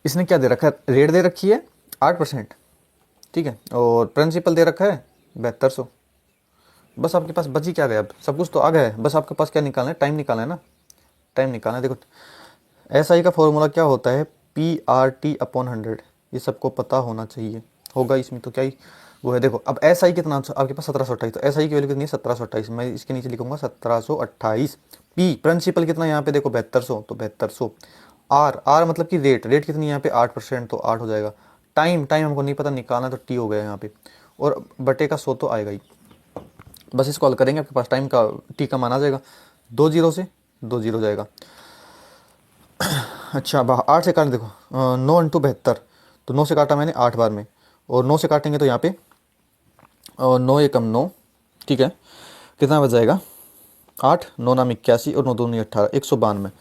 इसने क्या दे रखा है, रेट दे रखी है 8%, ठीक है, और प्रिंसिपल दे रखा है 7200। बस आपके पास बची क्या गया, अब सब कुछ तो आ गया है, बस आपके पास क्या निकालना है, टाइम निकालना है ना, टाइम निकालना है। देखो SI का फॉर्मूला क्या होता है, PRT/100, ये सबको पता होना चाहिए, होगा इसमें तो क्या ही वो है। देखो अब SI कितना आपके पास 1728, तो SI की वैल्यू कितनी है 1728, मैं इसके नीचे लिखूंगा 1728। P प्रिंसिपल कितना यहाँ पे देखो 7200, तो 7200। R मतलब कि रेट कितनी है यहाँ पे 8%, तो 8 हो जाएगा। टाइम हमको नहीं पता निकालना, तो T हो गया यहाँ पे, और बटे का 100 तो आएगा ही। बस इसको हल करेंगे, आपके पास टाइम का T का मान आ जाएगा, 2 0 से 2 0 जाएगा। अच्छा 8 से काट, देखो 9 इंटू 72, तो 9 से काटा मैंने 8 बार में, और 9 से काटेंगे तो यहाँ पे 9 एकम 9, ठीक है, कितना बच जाएगा 8, 9 नाम 81 और 9 दूनी 18, 192।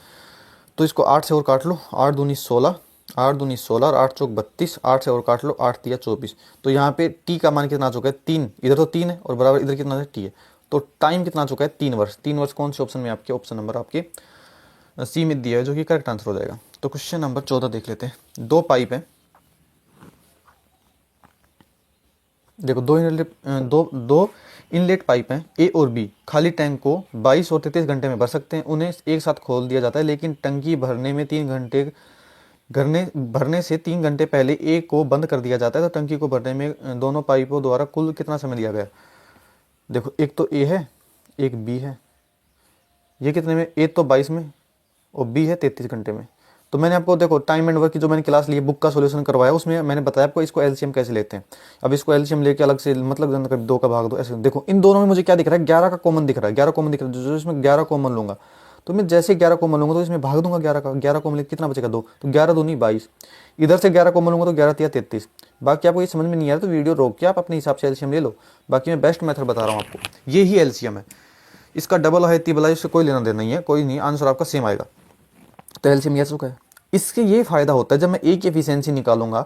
तो इसको 8 से और काट लो, 8 दूनी 16, 8 दूनी 16 और 8 चौक 32, 8 से और काट लो, 8 तिया 24। तो यहाँ पे T का मान कितना आ चुका है 3, इधर तो 3 है और बराबर इधर कितना है T है, तो टाइम कितना आ चुका है 3 वर्ष। 3 वर्ष कौन से ऑप्शन में, आपके ऑप्शन नंबर आपके सी में दिया है, जो कि करेक्ट आंसर हो जाएगा। तो क्वेश्चन नंबर 14 देख लेते हैं। 2 पाइप है, देखो दो इनलेट पाइप हैं A और B, खाली टैंक को 22 और 33 घंटे में भर सकते हैं। उन्हें एक साथ खोल दिया जाता है, लेकिन टंकी भरने से 3 घंटे पहले A को बंद कर दिया जाता है। तो टंकी को भरने में दोनों पाइपों द्वारा कुल कितना समय लिया गया। देखो एक तो A है, एक B है, ये कितने में, A तो 22 में और B है 33 घंटे में। तो मैंने आपको देखो टाइम एंड वर्क की जो मैंने क्लास ली, बुक का सॉल्यूशन करवाया, उसमें मैंने बताया आपको इसको एलसीएम कैसे लेते हैं। अब इसको एलसीएम लेके अलग से मतलब 2 का भाग दो, ऐसे देखो इन दोनों में मुझे क्या दिख रहा है, 11 का कॉमन दिख रहा है, 11 कॉमन दिख रहा है। जो इसमें 11 कॉमन लूंगा, तो मैं जैसे 11 कॉमन लूंगा तो इसमें भाग दूंगा 11 का, 11 कॉमन कितना बचेगा 2, तो 11 दूनी 22। इधर से 11 कॉमन लूंगा तो 11 तिया 33। बाकी आपको ये समझ में नहीं आ रहा तो वीडियो रोक के आप अपने हिसाब से एलसीएम ले लो। बाकी मैं बेस्ट मेथड बता रहा हूँ आपको, ये ही एलसीएम है। इसका डबल है तिबल है, इससे कोई लेना देना नहीं है, कोई नहीं, आंसर आपका सेम आएगा। तो एलसीएम ये चुका है। इसके ये फायदा होता है, जब मैं एक एफिशिएंसी निकालूंगा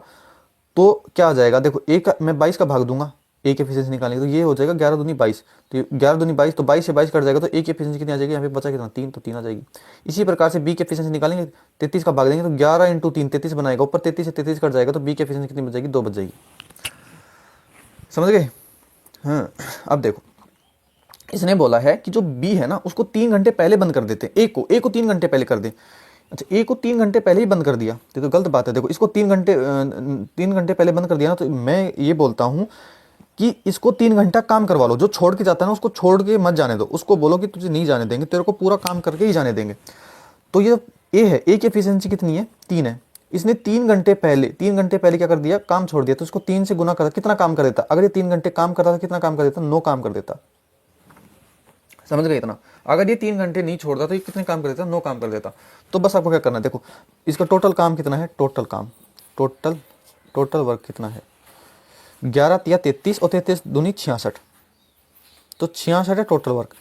तो क्या आ जाएगा, देखो एक मैं 22 का भाग दूंगा एक एफिशिएंसी निकालेंगे, तो ये हो जाएगा 11 दूनी 22, तो 11 दूनी 22, तो 22 से 22 कट जाएगा, तो एक एफिशिएंसी कितनी आ जाएगी, यहाँ पे बचा कितना 3, तो 3 आ जाएगी। इसी प्रकार से बी की एफिशिएंसी निकालेंगे, 33 का भाग देंगे तो 11 इंटू 3 33 बनाएगा, ऊपर 33 से 33 कट जाएगा, तो बी की एफिशिएंसी कितनी बच जाएगी, 2 बच जाएगी। समझ गए। हाँ अब देखो इसने बोला है कि जो बी है ना उसको 3 घंटे पहले बंद कर देते हैं, ए को 3 घंटे पहले कर दें। अच्छा ए को 3 घंटे पहले ही बंद कर दिया तो गलत बात है। देखो इसको 3 घंटे पहले बंद कर दिया ना, तो मैं ये बोलता हूँ कि इसको 3 घंटा काम करवा लो। जो छोड़ के जाता है ना उसको छोड़ के मत जाने दो, उसको बोलो कि तुझे नहीं जाने देंगे, तेरे को पूरा काम करके ही जाने देंगे। तो ये ए है, ए की एफिशिएंसी कितनी है 3 है। इसने 3 घंटे पहले क्या कर दिया, काम छोड़ दिया, तो इसको 3 से गुना कर कितना काम कर देता। अगर ये 3 घंटे काम करता था कितना काम कर देता, 9 काम कर देता। समझ गए इतना। अगर ये 3 घंटे नहीं छोड़ता तो ये कितने काम कर देता, 9 काम कर देता। तो बस आपको क्या करना है, देखो इसका टोटल काम कितना है, टोटल वर्क कितना है, 11 तिया 33 और 33 दूनी 66, तो 66 है टोटल वर्क।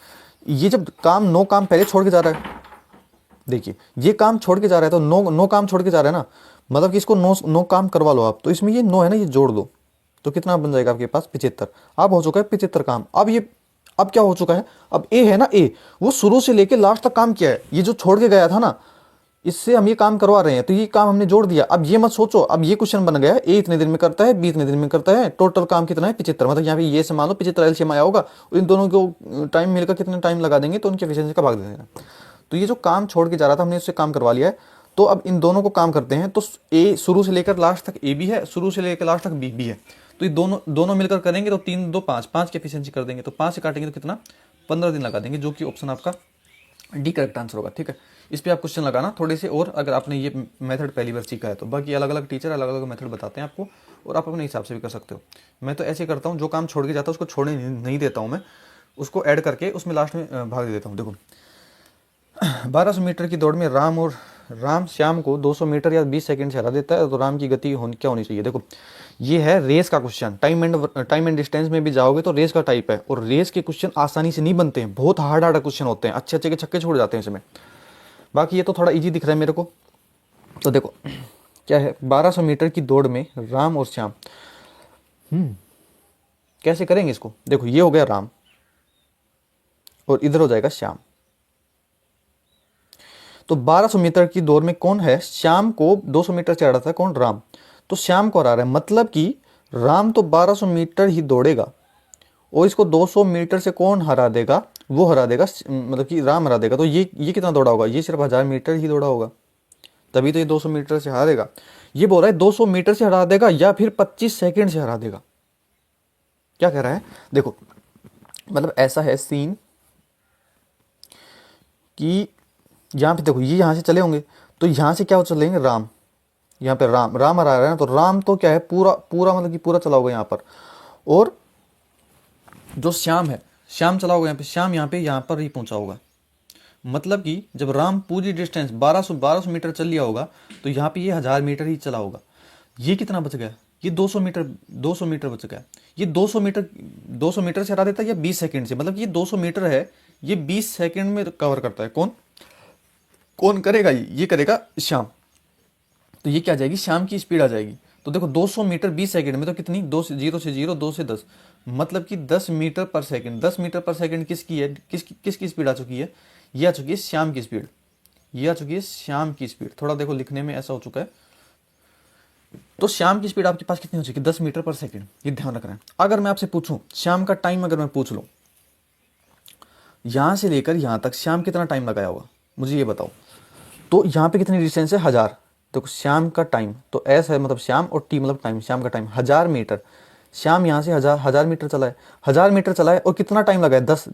ये जब काम 9 काम पहले छोड़ के जा रहा है, देखिए ये काम छोड़ के जा रहा है, तो 9 काम छोड़ के जा रहा है ना, मतलब कि इसको 9 काम करवा लो आप, तो इसमें ये 9 है ना, ये जोड़ दो तो कितना बन जाएगा आपके पास 75। अब हो चुका है 75 काम। अब क्या हो चुका है, अब ए है ना, ए वो शुरू से लेके लास्ट तक काम किया है, ये जो छोड़ के गया था ना, इससे हम ये काम करवा रहे हैं, तो ये काम हमने जोड़ दिया। अब ये मत सोचो, अब ये क्वेश्चन बन गया है ए इतने दिन में करता है, बी इतने दिन में करता है, टोटल काम कितना है 75। मतलब यहाँ पे ये से मान लो 75 एलसीएम आया होगा, इन दोनों को टाइम मिलकर कितना टाइम लगा देंगे तो उनकी एफिशिएंसी का भाग दे देना। तो ये जो काम छोड़ के जा रहा था हमने उससे काम करवा लिया है। तो अब इन दोनों को काम करते हैं, तो ए शुरू से लेकर लास्ट तक ए भी है, शुरू से लेकर लास्ट तक बी भी है, तो ये दोनों मिलकर करेंगे तो 3 2 5 5 की एफिशिएंसी कर देंगे, तो 5 से काटेंगे तो कितना 15 दिन लगा देंगे, जो कि ऑप्शन आपका डी करेक्ट आंसर होगा। ठीक है, इस पे आप क्वेश्चन लगाना थोड़े से, और अगर आपने ये मेथड पहली बार सीखा है तो। बाकी अलग अलग टीचर अलग अलग मेथड बताते हैं आपको, और आप अपने हिसाब से भी कर सकते हो। मैं तो ऐसे करता हूँ, जो काम छोड़ के जाता है उसको छोड़ने नहीं देता हूँ मैं, उसको ऐड करके उसमें लास्ट में भाग दे देता हूँ। देखो 1200 मीटर की दौड़ में राम श्याम को 200 मीटर या 20 सेकंड से हरा देता है, तो राम की गति क्या होनी चाहिए। देखो ये है रेस का क्वेश्चन, टाइम एंड डिस्टेंस में भी जाओगे तो रेस का टाइप है, और रेस के क्वेश्चन आसानी से नहीं बनते हैं, बहुत हार्ड क्वेश्चन होते हैं, अच्छे के छक्के छोड़ जाते हैं इसमें। बाकी ये तो थोड़ा इजी दिख रहा है मेरे को। तो देखो क्या है, 1200 मीटर की दौड़ में राम और श्याम, कैसे करेंगे इसको। देखो ये हो गया राम और इधर हो जाएगा श्याम। तो 1200 मीटर की दौड़ में कौन है, श्याम को 200 मीटर से हरा था कौन, राम, तो श्याम को हरा रहा है। मतलब कि राम तो 1200 मीटर ही दौड़ेगा और इसको 200 मीटर से कौन हरा देगा, वो हरा देगा, मतलब कि राम हरा देगा। तो ये कितना दौड़ा होगा, ये सिर्फ 1000 मीटर ही दौड़ा होगा, तभी तो ये 200 मीटर से हारेगा। ये बोल रहा है 200 मीटर से हरा देगा या फिर 25 सेकंड से हरा देगा। क्या कह रहा है, देखो मतलब ऐसा है सीन कि यहाँ पे देखो ये यहाँ से चले होंगे, तो यहाँ से क्या चलेंगे राम, यहाँ पे राम हरा रहा है ना, तो राम तो क्या है पूरा मतलब कि पूरा चला होगा यहाँ पर, और जो श्याम है श्याम चला होगा यहाँ पे, श्याम यहाँ पर ही पहुंचा होगा। मतलब कि जब राम पूरी डिस्टेंस 1200 मीटर चल लिया होगा, तो यहाँ पे ये 1000 मीटर ही चला होगा। ये कितना बच गया, ये 200 मीटर बच गया। ये 200 मीटर से हरा देता है या 20 सेकंड से, मतलब ये 200 मीटर है, ये 20 सेकंड में कवर करता है। कौन करेगा, ये करेगा श्याम। तो ये क्या आ जाएगी, श्याम की स्पीड आ जाएगी। तो देखो 200 मीटर 20 सेकंड में, तो कितनी, 0 से 0, 2 से 10, मतलब कि 10 मीटर पर सेकंड। 10 मीटर पर सेकंड किसकी है, किसकी स्पीड आ चुकी है, ये आ चुकी है श्याम की स्पीड, ये आ चुकी है श्याम की स्पीड। थोड़ा देखो लिखने में ऐसा हो चुका है। तो श्याम की स्पीड आपके पास कितनी हो चुकी है, 10 मीटर पर सेकंड, ये ध्यान रखना है। अगर मैं आपसे पूछूं श्याम का टाइम, अगर मैं पूछ लूं यहां से लेकर यहां तक श्याम कितना टाइम लगाया होगा, मुझे ये बताओ। तो यहाँ पे कितनी डिस्टेंस है, 1000। तो श्याम का टाइम, तो एस है मतलब श्याम और टी मतलब टाइम, श्याम का टाइम 1000 मीटर। श्याम यहाँ से 1000 मीटर चला है, 1000 मीटर चला है, और कितना टाइम लगा है, 10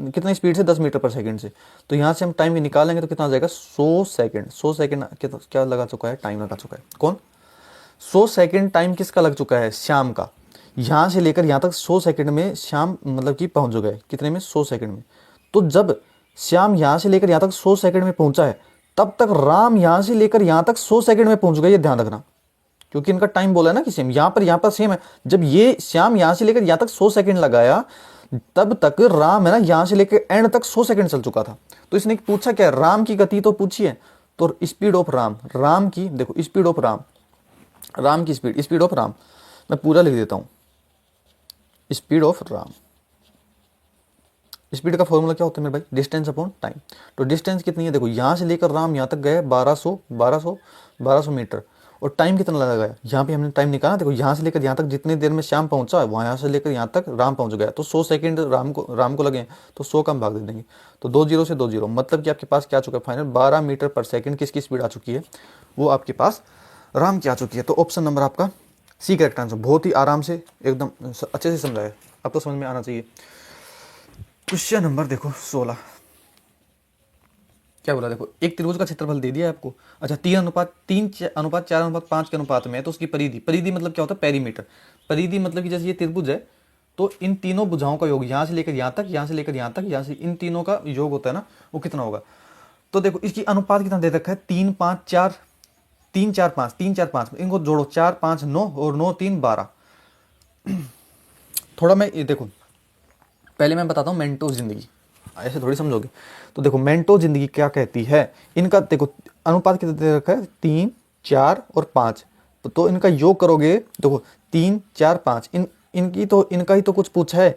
कितनी स्पीड से, 10 मीटर पर सेकंड से। तो यहाँ से हम टाइम निकालेंगे तो कितना आ जाएगा, 100 सेकंड। 100 सेकंड क्या लगा चुका है, टाइम लगा चुका है। कौन, 100 सेकंड टाइम किसका लग चुका है, श्याम का। यहाँ से लेकर यहाँ तक 100 सेकंड में श्याम मतलब कि पहुँच गए, कितने में, 100 सेकंड में। तो जब श्याम यहाँ से लेकर यहाँ तक 100 सेकंड में पहुंचा है, तब तक राम यहाँ से लेकर यहाँ तक 100 सेकंड में पहुंच गए, ये ध्यान रखना, क्योंकि इनका टाइम बोला है ना कि सेम, यहाँ पर सेम है। जब ये श्याम यहाँ से लेकर यहाँ तक 100 सेकंड लगाया, तब तक राम है ना यहाँ से लेकर एंड तक 100 सेकंड चल चुका था। तो इसने पूछा क्या, राम की गति तो पूछी है, तो स्पीड ऑफ राम की, देखो स्पीड ऑफ राम की स्पीड ऑफ राम, मैं पूरा लिख देता हूं, स्पीड ऑफ राम। स्पीड का फॉर्मूला क्या होता है मेरे भाई, डिस्टेंस अपॉन टाइम। तो डिस्टेंस कितनी है, देखो यहाँ से लेकर राम यहाँ तक गए 1200 मीटर, और टाइम कितना लगाया, यहाँ पे हमने टाइम निकाला। देखो यहाँ से लेकर यहाँ तक जितनी देर में श्याम पहुंचा है, वहाँ से लेकर यहाँ तक राम पहुंच गया, तो 100 सेकंड राम को लगे, तो 100 का हम भाग दे देंगे, तो 2 0 से 2 0, मतलब कि आपके पास क्या आ चुका है फाइनल, 12 मीटर पर सेकंड किसकी स्पीड आ चुकी है, वो आपके पास राम की आ चुकी है। तो ऑप्शन नंबर आपका सी करेक्ट आंसर। बहुत ही आराम से एकदम अच्छे से समझाया, अब तो समझ में आना चाहिए। क्वेश्चन नंबर देखो 16, क्या बोला, देखो एक त्रिभुज का क्षेत्रफल दे दिया है आपको। अच्छा 3:4:5 के अनुपात में है, तो उसकी परिधि मतलब क्या होता है, पेरीमीटर। परिधि मतलब कि जैसे ये त्रिभुज है, तो इन तीनों भुजाओं का योग, यहाँ से लेकर यहाँ तक, यहाँ से लेकर यहाँ तक, यहाँ से इन तीनों का योग होता है ना, वो कितना होगा। तो देखो इसकी अनुपात कितना दे रखा है, 3 5 4 3 4 5 3 4 5, इनको जोड़ो, 4 5 9 और 9 3 12। थोड़ा मैं ये देखो, पहले मैं बताता हूँ मेंटो जिंदगी, ऐसे थोड़ी समझोगे। तो देखो मेंटो जिंदगी क्या कहती है, इनका देखो अनुपात कितना दे रखा है, 3 4 और 5, तो इनका योग करोगे, देखो 3 4 5, इनका ही तो कुछ पूछा है।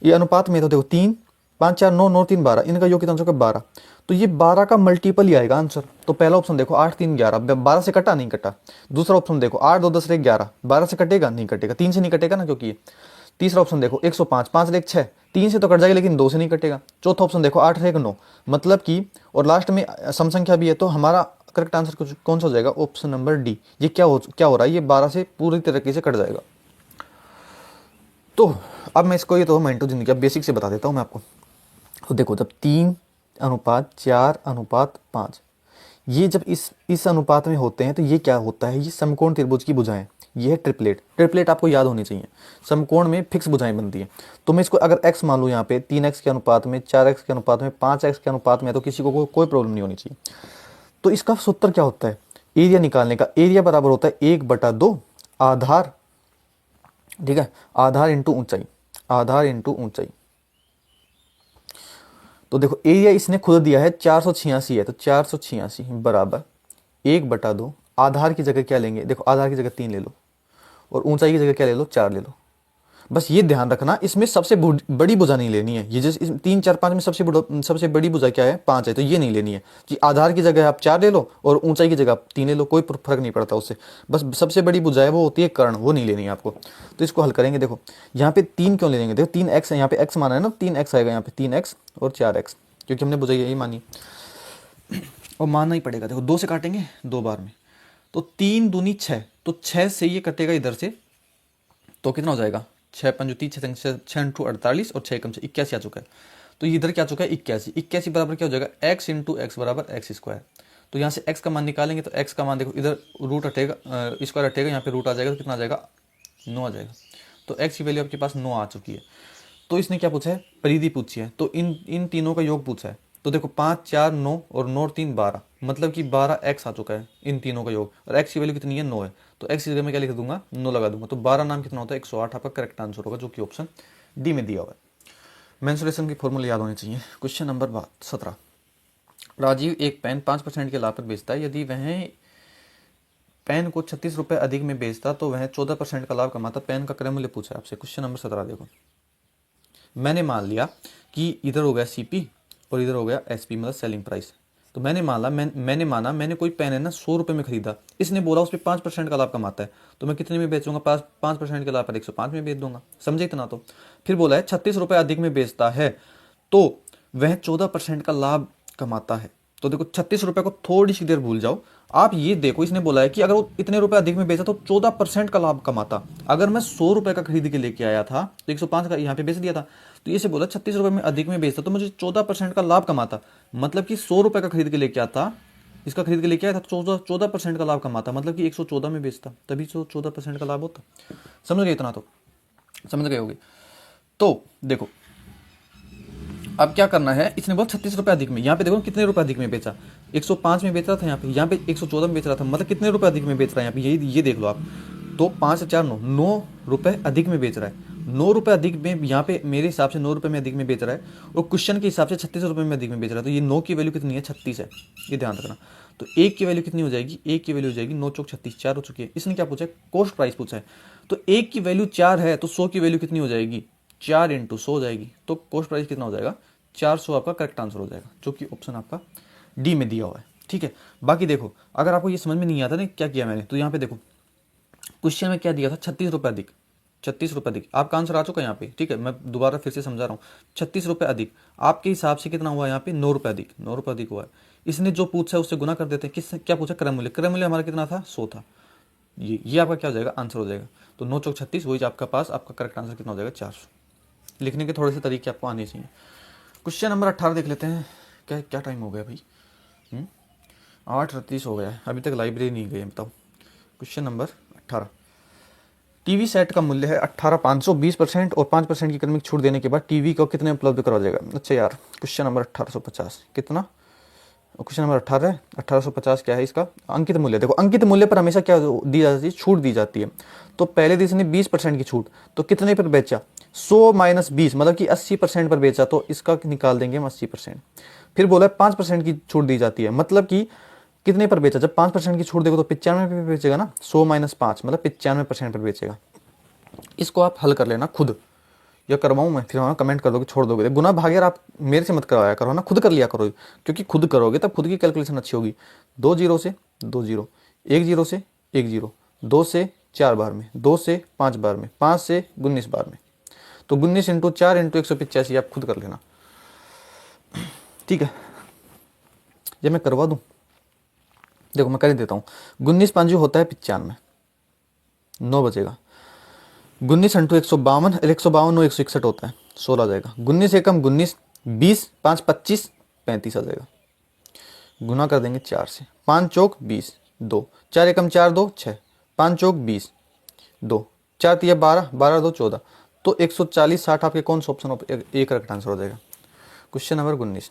ये अनुपात में तो देखो 3 5 4 9 9 3 12, इनका योग कितना हो जाएगा 12, तो ये 12 का मल्टीपल ही आएगा आंसर। तो पहला ऑप्शन देखो 8 3 11, 12 से कटा नहीं कटा। दूसरा ऑप्शन देखो 8 2 10 1 11, 12 से कटेगा नहीं कटेगा, 3 से नहीं कटेगा ना क्योंकि ये। तीसरा ऑप्शन देखो 105, 5 1 6, 3 से तो कट जाएगा लेकिन 2 से नहीं कटेगा। चौथा ऑप्शन देखो 8 1 9, मतलब कि, और लास्ट में सम संख्या भी है, तो हमारा करेक्ट आंसर कौन सा हो जाएगा? Option number D. ये क्या हो रहा है, ये 12 से पूरी तरीके से कट जाएगा। तो अब मैं इसको, ये तो मैं जिंदगी बेसिक से बता देता हूँ मैं आपको। तो देखो जब 3:4:5, ये जब इस अनुपात में होते हैं तो ये क्या होता है, ये समकोण त्रिभुज की भुजाएं, ये है ट्रिपलेट आपको याद होनी चाहिए। समकोण में फिक्स भुजाएं बनती हैं। तो मैं इसको अगर x मान लूँ यहाँ पे 3x के अनुपात में, 4x के अनुपात में, 5x के अनुपात में, तो किसी को कोई प्रॉब्लम नहीं होनी चाहिए। तो इसका सूत्र क्या होता है, एरिया निकालने का? एरिया बराबर होता है 1/2 आधार, ठीक है, आधार इंटू ऊंचाई, आधार इंटू ऊंचाई। तो देखो एरिया इसने खुद दिया है 486 है, तो 486 बराबर 1/2, आधार की जगह क्या लेंगे, देखो आधार की जगह 3 ले लो, और ऊंचाई की जगह क्या ले लो, 4 ले लो। बस ये ध्यान रखना, इसमें सबसे बड़ी भुजा नहीं लेनी है। ये जैसे 3 4 5 में सबसे बड़ी भुजा क्या है, 5 है, तो ये नहीं लेनी है कि आधार की जगह आप 4 ले लो और ऊंचाई की जगह आप 3 ले लो, कोई फर्क नहीं पड़ता उससे। बस सबसे बड़ी भुजा है वो होती है कर्ण, वो नहीं लेनी है आपको। तो इसको हल करेंगे। देखो यहाँ पे 3 क्यों ले लेंगे, देखो 3x है, यहाँ पे x माना है ना, 3x आएगा यहाँ पे, 3x और 4x, क्योंकि हमने भुजा यही मानी और मानना ही पड़ेगा। देखो 2 से काटेंगे 2 बार में, तो 3 दूनी 6, तो 6 से ये कटेगा इधर से, तो कितना हो जाएगा, 6 5 30, 6 इंटू 48 और 6 कम से 81 आ चुका है। तो ये इधर क्या आ चुका है 81 बराबर क्या हो जाएगा, x इंटू एक्स बराबर एक्स स्क्वायर। तो यहाँ से x का मान निकालेंगे, तो x का मान देखो इधर रूट हटेगा, स्क्वायर हटेगा, यहाँ पे रूट आ जाएगा, तो कितना आ जाएगा 9 आ जाएगा। तो x की वैल्यू आपके पास 9 आ चुकी है। तो इसने क्या पूछा है, परिधि पूछी है, तो इन तीनों का योग पूछा है। तो देखो 5 4 9 और 9 और 3 12, मतलब कि 12x आ चुका है इन तीनों का योग, और x की वैल्यू कितनी है 9 है, तो x की जगह में क्या लिख दूंगा 9 लगा दूंगा। तो 12 नाम कितना होता है 108, आपका करेक्ट आंसर होगा, जो कि ऑप्शन डी में दिया हुआ है। मेंसुरेशन की फॉर्मूला याद होनी चाहिए। क्वेश्चन नंबर 17, राजीव एक पेन 5% के लाभ पर बेचता है, यदि वह पेन को 36 रुपये अधिक में बेचता तो वह 14% का लाभ कमाता। पेन का क्रय मूल्य पूछा है आपसे। क्वेश्चन नंबर 17 देखो, मैंने मान लिया कि इधर हो गया सीपी और इधर हो गया एसपी, मतलब सेलिंग प्राइस। तो मैंने माना मैंने कोई पेन है ना 100 रुपये में खरीदा, इसने बोला उस पर 5% का लाभ कमाता है, तो मैं कितने में बेचूंगा, 5% के लाभ पर 105 में बेच दूंगा, समझे इतना। तो फिर बोला है 36 रुपये अधिक में बेचता है तो वह 14% का लाभ कमाता है। तो देखो 36 रुपये को थोड़ी सी देर भूल जाओ, आप ये देखो, इसने बोला है कि अगर वो इतने रुपए अधिक में बेचा तो 14% का लाभ कमाता। अगर मैं 100 रुपए का खरीद के लेके आया था तो 105 का यहाँ पे बेच दिया था, तो ये से बोला 36 रुपए में अधिक में बेचता तो मुझे 14% का लाभ कमाता, मतलब कि 100 रुपए का खरीद के लेके आता, इसका खरीद के लेके आया था तो 14% का लाभ कमाता, मतलब कि 114 में बेचता, तभी तो 14% का लाभ होता। समझ गए इतना? तो समझ गए होगे। तो देखो अब क्या करना है, इसने बोला 36 रुपये अधिक में, यहाँ पे देखो कितने रुपए अधिक में बेचा, 105 में बेच रहा था, यहाँ पे 114 में बेच रहा था, मतलब कितने रुपए अधिक में बेच रहा है यहाँ पे, ये देख लो आप। तो 5 4 9 9 रुपए अधिक में बेच रहा है, 9 रुपए अधिक में, यहाँ पे मेरे हिसाब से 9 रुपए में अधिक में बेच रहा है, और क्वेश्चन के हिसाब से 36 रुपये में अधिक में बेच रहा है। तो ये 9 की वैल्यू कितनी है, 36 है, ये ध्यान रखना। तो 1 की वैल्यू कितनी हो जाएगी, 1 की वैल्यू हो जाएगी 9 चौक 36, 4 हो चुकी है। इसने क्या पूछा है, कॉस्ट प्राइस पूछा है। तो 1 की वैल्यू 4 है, तो 100 की वैल्यू कितनी हो जाएगी, 4 इंटू 100 हो जाएगी। तो कॉस्ट प्राइस कितना हो जाएगा, 400 आपका करेक्ट आंसर हो जाएगा, जो कि ऑप्शन आपका डी में दिया हुआ है। ठीक है, बाकी देखो अगर आपको ये समझ में नहीं आता ना क्या किया मैंने, तो यहाँ पे देखो क्वेश्चन में क्या दिया था, 36 रुपये अधिक, 36 रुपये अधिक, आपका आंसर आ चुका है यहाँ पे। ठीक है, मैं दोबारा फिर से समझा रहा हूँ, 36 रुपये अधिक आपके हिसाब से कितना हुआ यहाँ पे, 9 रुपये अधिक, 9 रुपये अधिक हुआ है। इसने जो पूछा है उससे गुना कर देते हैं। किस क्या पूछा, क्रय मूल्य, क्रय मूल्य हमारा कितना था, 100 था, ये आपका क्या हो जाएगा, आंसर हो जाएगा। तो 9 चौक 36, वही आपका पास आपका करेक्ट आंसर कितना हो जाएगा, 400। लिखने के थोड़े से तरीके आपको आने चाहिए। क्वेश्चन नंबर 18 देख लेते हैं। क्या टाइम हो गया भाई, 8:38 हो गया है, अभी तक लाइब्रेरी नहीं गए, बताओ। क्वेश्चन नंबर 18, टीवी सेट का मूल्य है 18,500, 20% और 5% की इकोनॉमिक छूट देने के बाद टीवी को कितने उपलब्ध करवा जाएगा। अच्छा यार, क्वेश्चन नंबर 1850 कितना, क्वेश्चन नंबर 18 है, 1850 क्या है इसका अंकित मूल्य। देखो अंकित मूल्य पर हमेशा क्या दी जाती है, छूट दी जाती है। तो पहले दिन इसने 20% की छूट, तो कितने पर बेचा, 100 - 20, मतलब कि 80% पर बेचा, तो इसका निकाल देंगे हम 80%। फिर बोला 5% की छूट दी जाती है, मतलब कि कितने पर बेचा, जब 5% की छूट देखो तो 95 पे बेचेगा ना, 100 माइनस 5 मतलब 95% पर बेचेगा। इसको आप हल कर लेना खुद, या करवाऊँ मैं, फिर वहाँ कमेंट कर दोगे छोड़ दोगे। गुना भाग्य आप मेरे से मत करवाया करो ना, खुद कर लिया करो, क्योंकि खुद करोगे तब खुद की कैलकुलेशन अच्छी होगी। 2 जीरो से 2 जीरो, 1 जीरो से 1 जीरो, 2 से 4 बार में, 2 से 5 बार में, 5 से 19 बार में, तो 19 इंटू 4 इंटू 185 आप खुद कर लेना, ठीक है। ये मैं करवा दूँ, देखो मैं कर ही देता हूँ। 19 5 होता है 95, 9 बचेगा। 19 इंटू 152, 152 9 161 होता है, 16 आ जाएगा। 19 एकम 19, 20 5 25 35 आ जाएगा। गुना कर देंगे 4 से, 5 चौक 20, 2 4 एकम 4 2 6, 5 चौक 20, 2 4 तिया 12, 12 2 14, तो 140 60 आपके कौन सा ऑप्शन एक करेक्ट आंसर हो जाएगा। क्वेश्चन नंबर 19,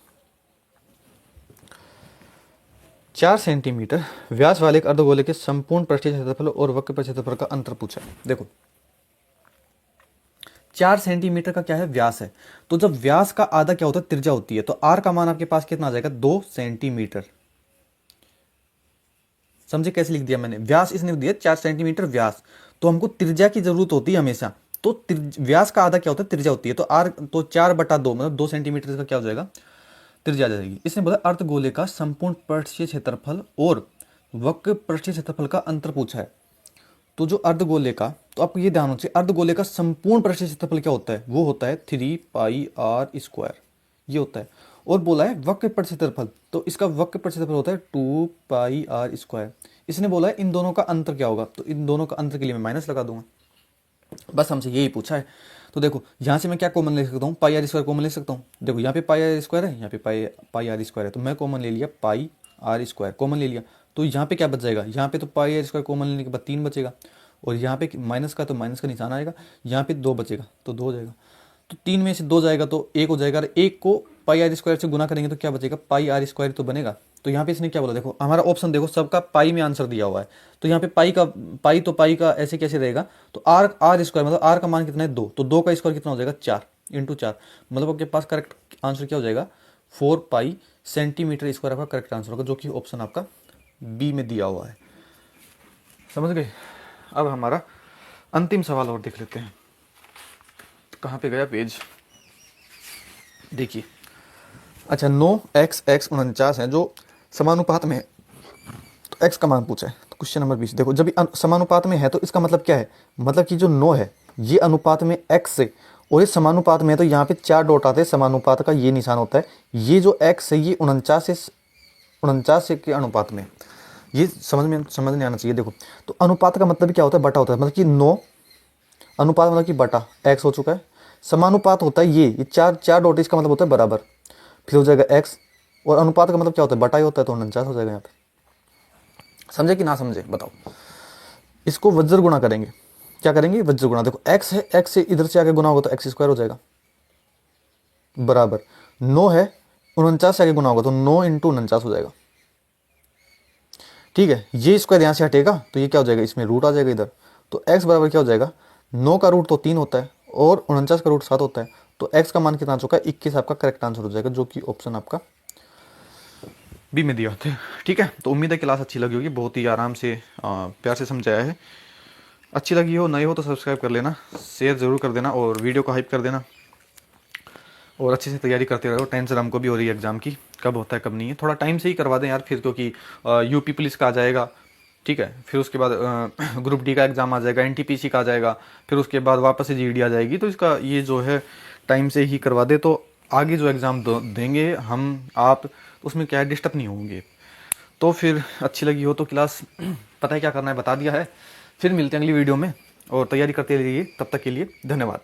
4 सेंटीमीटर व्यास वाले एक अर्धगोले के संपूर्ण पृष्ठीय क्षेत्रफल और वक्र पर क्षेत्रफल का अंतर पूछा है। देखो 4 सेंटीमीटर का क्या है, व्यास है, तो जब व्यास का आधा क्या होता है, त्रिज्या होती है, तो आर का मान आपके पास कितना आ जाएगा, 2 सेंटीमीटर। समझे कैसे लिख दिया मैंने, व्यास इसने दिया 4 सेंटीमीटर व्यास, तो हमको त्रिज्या की जरूरत होती है हमेशा, तो व्यास का आधा क्या होता है, त्रिज्या होती है, तो आर तो 4/2 मतलब 2 सेंटीमीटर का क्या हो जाएगा, त्रिज्या आ जाएगी। इसने बोला अर्धगोले का संपूर्ण पृष्ठीय क्षेत्रफल और वक्र पृष्ठीय क्षेत्रफल का अंतर पूछा है। तो जो अर्धगोले का, तो आपको ये ध्यान होना चाहिए, अर्धगोले का संपूर्ण पृष्ठीय क्षेत्रफल क्या होता है, वो होता है 3πr², ये होता है। और बोला है वक्र पर क्षेत्रफल, तो इसका वक्र पर क्षेत्रफल होता है 2πr²। इसने बोला है इन दोनों का अंतर क्या होगा, तो इन दोनों का अंतर के लिए मैं माइनस लगा दूंगा, बस हमसे यही पूछा है। तो देखो यहाँ से मैं क्या कॉमन ले सकता हूँ, πr² कॉमन ले सकता हूँ। देखो यहाँ पे πr² है, यहाँ पे πr² है, तो मैं कॉमन ले लिया, πr² कॉमन ले लिया, तो यहाँ पे क्या बच जाएगा, यहाँ पे तो πr² कॉमन लेने के बाद 3 बचेगा, और यहाँ पे माइनस का तो माइनस का निशान आएगा, यहाँ पे 2 बचेगा तो 2 हो जाएगा, तो 3 में से 2 जाएगा तो 1 हो जाएगा, और 1 को πr² से गुना करेंगे तो क्या बचेगा, πr² तो बनेगा। तो यहाँ पे इसने क्या बोला, देखो हमारा ऑप्शन देखो सबका पाई में आंसर दिया हुआ है, तो यहाँ पे पाई का ऐसे कैसे रहेगा, तो r² मतलब r का मान कितना है 2, तो 2 का स्क्वायर कितना हो जाएगा 4 इंटू 4, मतलब आपके पास करेक्ट आंसर क्या हो जाएगा 4π सेंटीमीटर स्क्वायर आपका करेक्ट आंसर होगा, जो कि ऑप्शन आपका बी में दिया हुआ है। समझ गए। अब हमारा अंतिम सवाल और देख लेते हैं, तो कहाँ पे गया पेज, देखिए। अच्छा 9x x 49 है जो समानुपात में है, तो x का मान पूछा है। तो क्वेश्चन नंबर 20 देखो, जब समानुपात में है तो इसका मतलब क्या है, मतलब कि जो 9 है ये अनुपात में x से, और ये समानुपात में है, तो यहाँ पे 4 डॉट आते हैं, समानुपात का ये निशान होता है, ये जो x है ये 49 के अनुपात में, ये समझ में आना चाहिए। देखो तो अनुपात का मतलब क्या होता है, बटा होता है, मतलब कि 9 अनुपात मतलब कि बटा x हो चुका है, समानुपात होता है ये 4 डॉट, इसका मतलब होता है बराबर, फिर हो जाएगा x, और अनुपात का मतलब क्या होता है, बटा ही होता है, तो 49 हो जाएगा यहाँ पे। समझे कि ना समझे बताओ। इसको वज्र गुणा करेंगे, क्या करेंगे, वज्र गुणा। देखो x है, x से इधर से आगे गुना होगा तो x² हो जाएगा, बराबर 9 है, 49 से आगे गुना होगा तो 9 इंटू 49 हो जाएगा, ठीक है। ये स्क्वायर यहाँ से हटेगा तो ये क्या हो जाएगा, इसमें रूट आ जाएगा इधर, तो x बराबर क्या हो जाएगा, 9 का रूट तो 3 होता है और 49 का रूट 7 होता है, तो x का मान कितना आ चुका है 21 आपका करेक्ट आंसर हो जाएगा, जो कि ऑप्शन आपका बी में दिया होता है, ठीक है। तो उम्मीद है क्लास अच्छी लगी होगी, बहुत ही आराम से प्यार से समझाया है। अच्छी लगी हो, नए हो तो सब्सक्राइब कर लेना, शेयर ज़रूर कर देना और वीडियो को हाइप कर देना, और अच्छे से तैयारी करते रहो। टेंशन हमको भी हो रही है एग्ज़ाम की, कब होता है कब नहीं है, थोड़ा टाइम से ही करवा दें यार फिर, क्योंकि यूपी पुलिस का आ जाएगा, ठीक है, फिर उसके बाद ग्रुप डी का एग्ज़ाम आ जाएगा, एनटीपीसी का आ जाएगा, फिर उसके बाद वापस से जीडी आ जाएगी, तो इसका ये जो है टाइम से ही करवा दे, तो आगे जो एग्ज़ाम देंगे हम आप, तो उसमें क्या है डिस्टर्ब नहीं होंगे। तो फिर अच्छी लगी हो तो क्लास पता है क्या करना है, बता दिया है। फिर मिलते हैं अगली वीडियो में, और तैयारी करते रहिए, तब तक के लिए धन्यवाद।